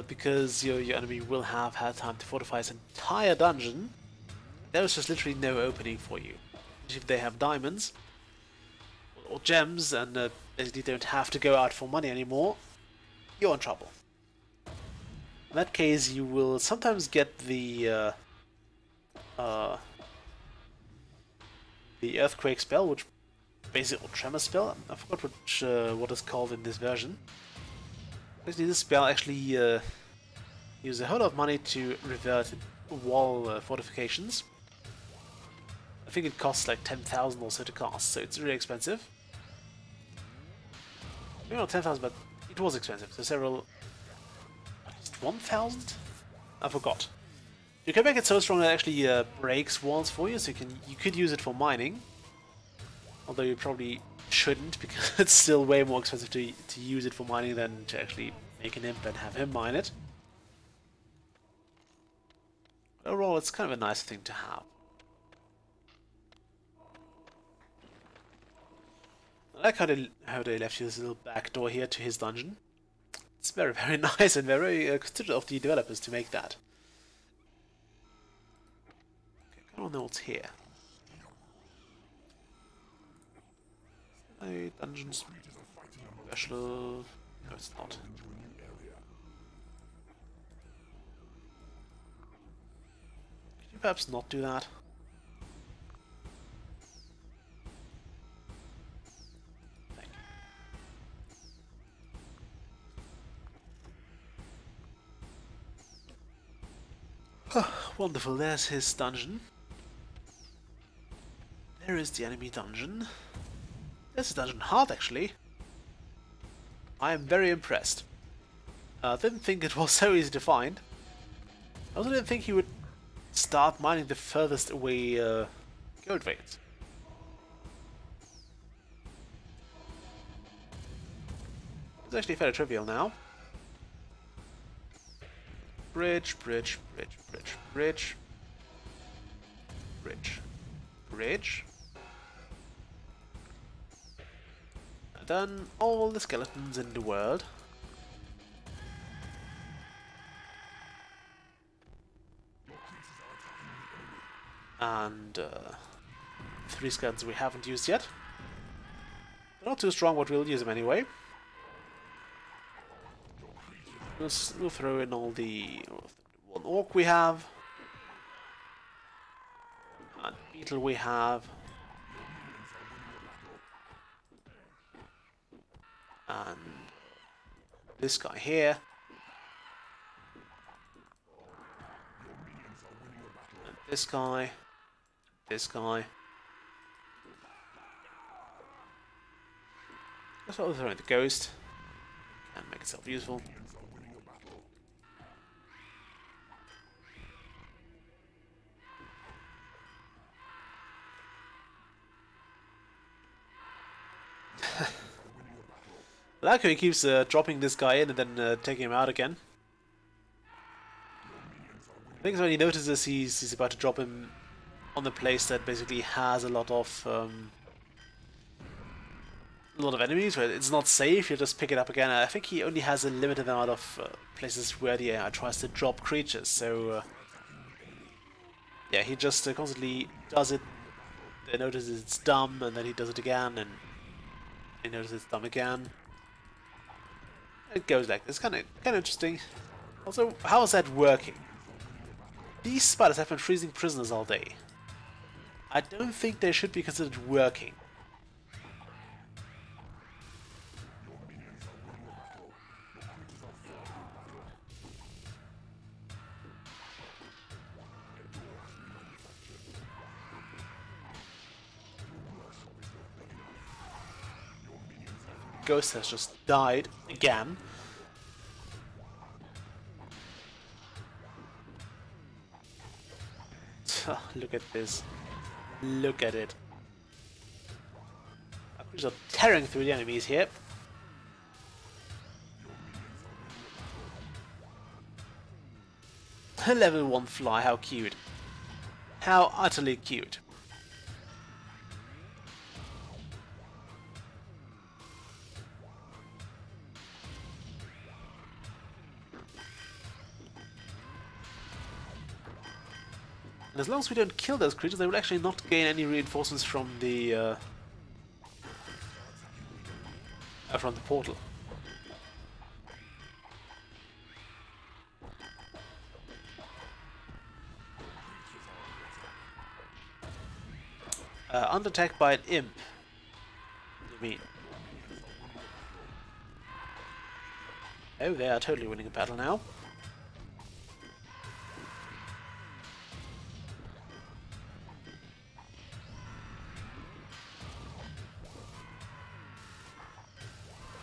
Because your enemy will have had time to fortify his entire dungeon, there is just literally no opening for you. If they have diamonds or gems and basically don't have to go out for money anymore, you're in trouble. In that case, you will sometimes get the earthquake spell, which basically, or tremor spell. I forgot which what it's called in this version. Basically, this spell actually uses a whole lot of money to revert wall fortifications. I think it costs like 10,000 or so to cast, so it's really expensive. Maybe not 10,000, but it was expensive. So several, at least 1,000. I forgot. You can make it so strong that it actually breaks walls for you, so you could use it for mining. Although you probably shouldn't, because it's still way more expensive to use it for mining than to actually make an imp and have him mine it. Overall, it's kind of a nice thing to have. I like how they left you this little back door here to his dungeon. It's very, very nice and very considerate of the developers to make that. Okay, I don't know what's here. A dungeon special. No, it's not. Could you perhaps not do that? Wonderful, there's his dungeon. There is the enemy dungeon. There's a dungeon heart, actually. I am very impressed. Didn't think it was so easy to find. I also didn't think he would start mining the furthest away gold veins. It's actually fairly trivial now. Bridge, bridge, bridge, bridge, bridge, bridge, bridge. I've done all the skeletons in the world. And 3 skeletons we haven't used yet. They're not too strong, but we'll use them anyway. We'll throw in all the 1 orc we have, and beetle we have, and this guy here, and this guy, this guy. That's what we'll throw in the ghost. Can make itself useful. I like how he keeps dropping this guy in and then taking him out again. I think when he notices he's about to drop him on the place that basically has a lot of enemies, where it's not safe, you just pick it up again. I think he only has a limited amount of places where the AI tries to drop creatures, so yeah, he just constantly does it, then notices it's dumb, and then he does it again, and he notices it's dumb again. It goes like this. Kind of interesting. Also, how is that working? These spiders have been freezing prisoners all day. I don't think they should be considered working. Ghost has just died again. Look at this. Look at it. Our creatures are tearing through the enemies here. Level 1 fly, how cute. How utterly cute. And as long as we don't kill those creatures, they will actually not gain any reinforcements from the portal. Under attack by an imp. What do you mean? Oh, they are totally winning a battle now.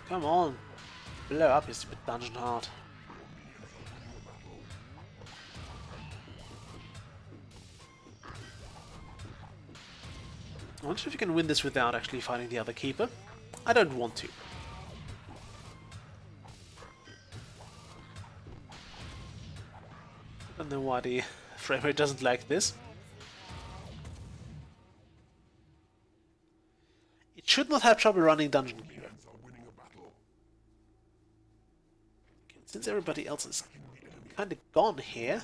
Come on, blow up your stupid dungeon heart. I wonder if you can win this without actually fighting the other keeper. I don't want to. I don't know why the frame rate doesn't like this. It should not have trouble running Dungeon Keeper. Okay, since everybody else is kind of gone here.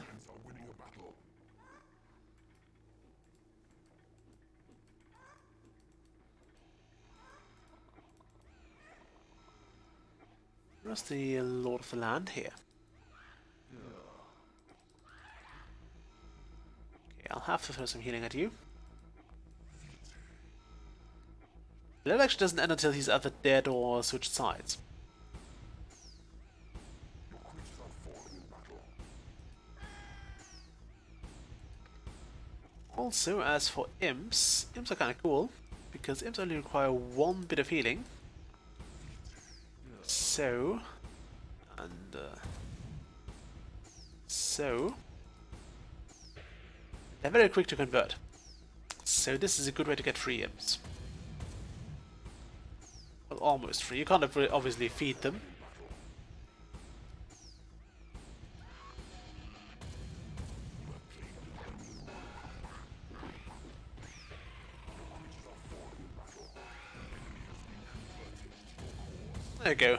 Where's the Lord of the Land here? Okay, I'll have to throw some healing at you. That actually doesn't end until he's either dead or switched sides. Also, as for imps, imps are kind of cool, because imps only require one bit of healing. So, and so, they're very quick to convert. So this is a good way to get free imps. Well, almost free. You can't obviously feed them. There you go.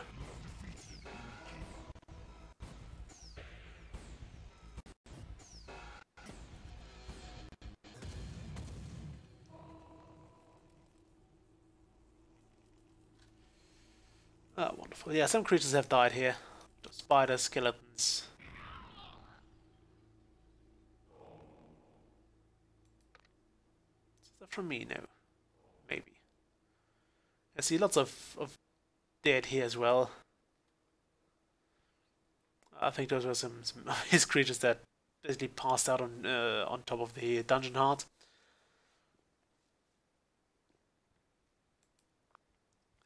Oh, wonderful. Yeah, some creatures have died here. Spiders, skeletons. Is that from me? No. Maybe. I see lots of dead here as well. I think those were some of his creatures that basically passed out on top of the dungeon heart.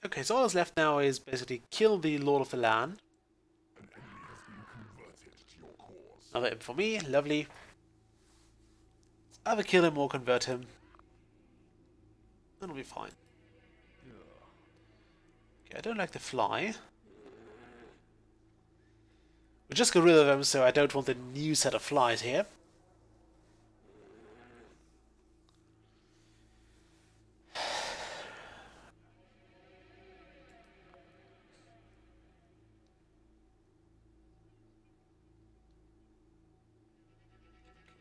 Okay, so all that's left now is basically kill the Lord of the Land. Another imp for me, lovely. Either kill him or convert him. That'll be fine. Okay, I don't like the fly. We just got rid of them, so I don't want a new set of flies here.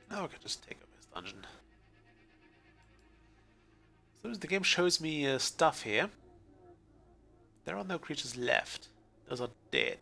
Now I can just take over his dungeon. So the game shows me stuff here. There are no creatures left. Those are dead.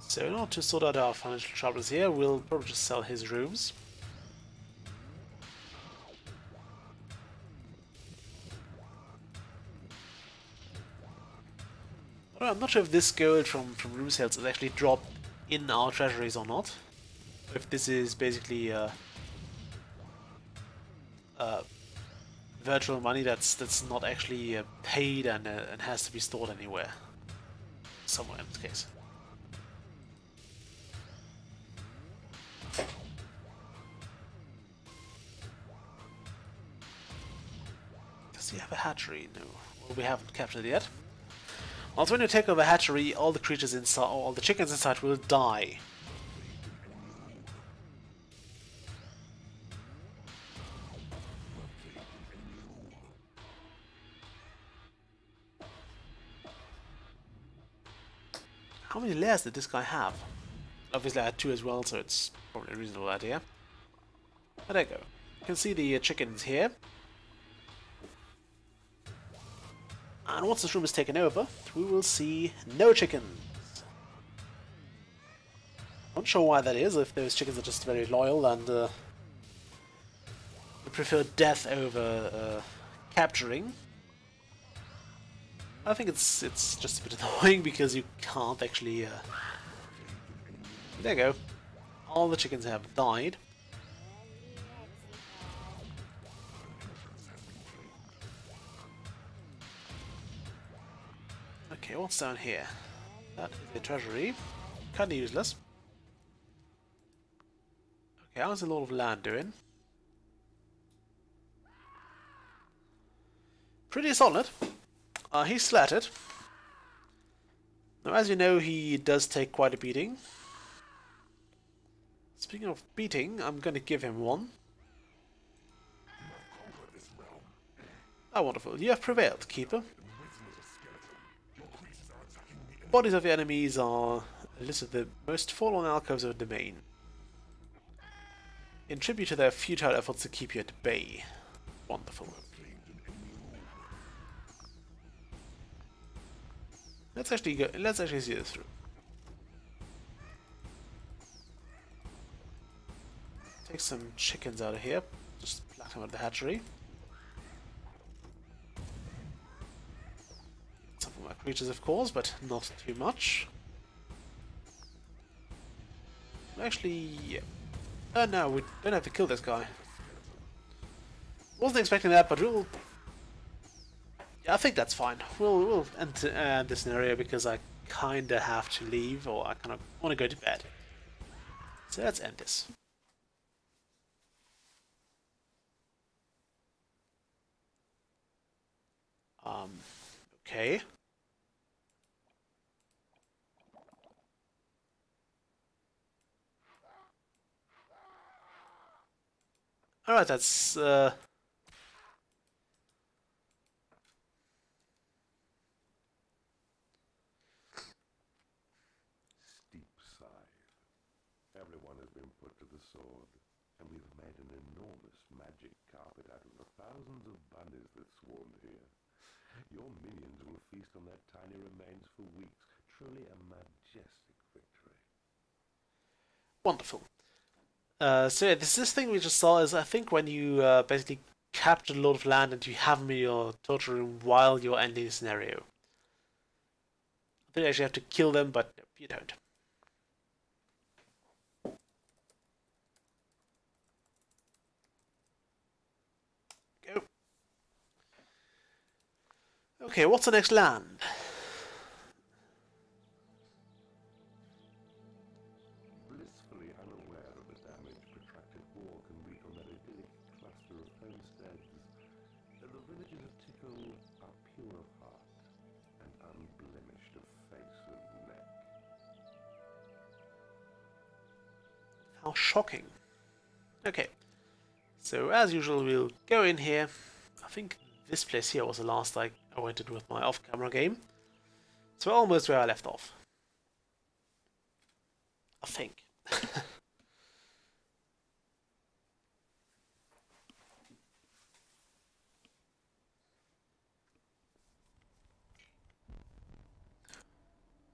So in order to sort out our financial troubles here, we'll probably just sell his rooms. Well, I'm not sure if this gold from room sales is actually dropped in our treasuries or not. Or if this is basically virtual money that's not actually paid and has to be stored anywhere. Somewhere in this case. Does he have a hatchery? No. Well, we haven't captured it yet. Also, when you take over a hatchery, all the creatures inside, or all the chickens inside will die. How many layers did this guy have? Obviously I had 2 as well, so it's probably a reasonable idea. But there you go. You can see the chickens here. And once this room is taken over, we will see no chickens. Not sure why that is, if those chickens are just very loyal and would prefer death over capturing. I think it's just a bit annoying because you can't actually. There you go. All the chickens have died. Okay, what's down here? That is a treasury. Kinda useless. Okay, how's the Lord of Land doing? Pretty solid. He's slatted. Now, as you know, he does take quite a beating. Speaking of beating, I'm going to give him one. Oh, wonderful. You have prevailed, Keeper. The bodies of the enemies are listed the most forlorn alcoves of the domain, in tribute to their futile efforts to keep you at bay. Wonderful. Let's actually see this through. Take some chickens out of here. Just plat them at the hatchery. Some of my creatures, of course, but not too much. Actually, yeah. Oh no, we don't have to kill this guy. Wasn't expecting that, but we'll. Yeah, I think that's fine. We'll end this scenario because I kinda have to leave, or I kind of want to go to bed. So let's end this. Okay. Alright, that's Steep side. Everyone has been put to the sword, and we've made an enormous magic carpet out of the thousands of bunnies that swarmed here. Your minions will feast on their tiny remains for weeks. Truly a majestic victory. wonderful. So yeah, this thing we just saw is, I think, when you basically capture a lot of land and you have them in your torture room while you're ending the scenario. I think you actually have to kill them, but no, you don't. Go. Okay, what's the next land? Blissfully unaware of the damage protracted war can wreak on that idyllic cluster of homesteads, the villages of Tickle are pure of heart and unblemished of face and neck. How shocking. Okay, so as usual we'll go in here. I think this place here was the last I went in with my off-camera game. So almost where I left off. I think.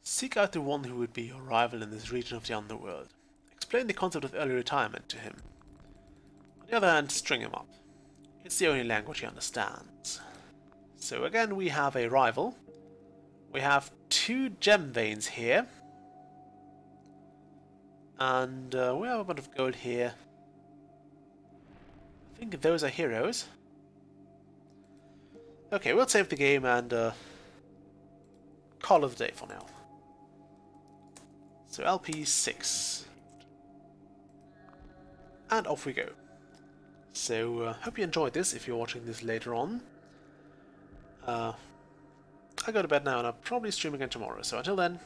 Seek out the one who would be your rival in this region of the underworld. Explain the concept of early retirement to him. On the other hand, string him up. It's the only language he understands. So again, we have a rival. We have 2 gem veins here. And we have a bunch of gold here. I think those are heroes. Okay, we'll save the game and call it a day for now. So LP6. And off we go. So, hope you enjoyed this if you're watching this later on. I go to bed now and I'll probably stream again tomorrow, so until then,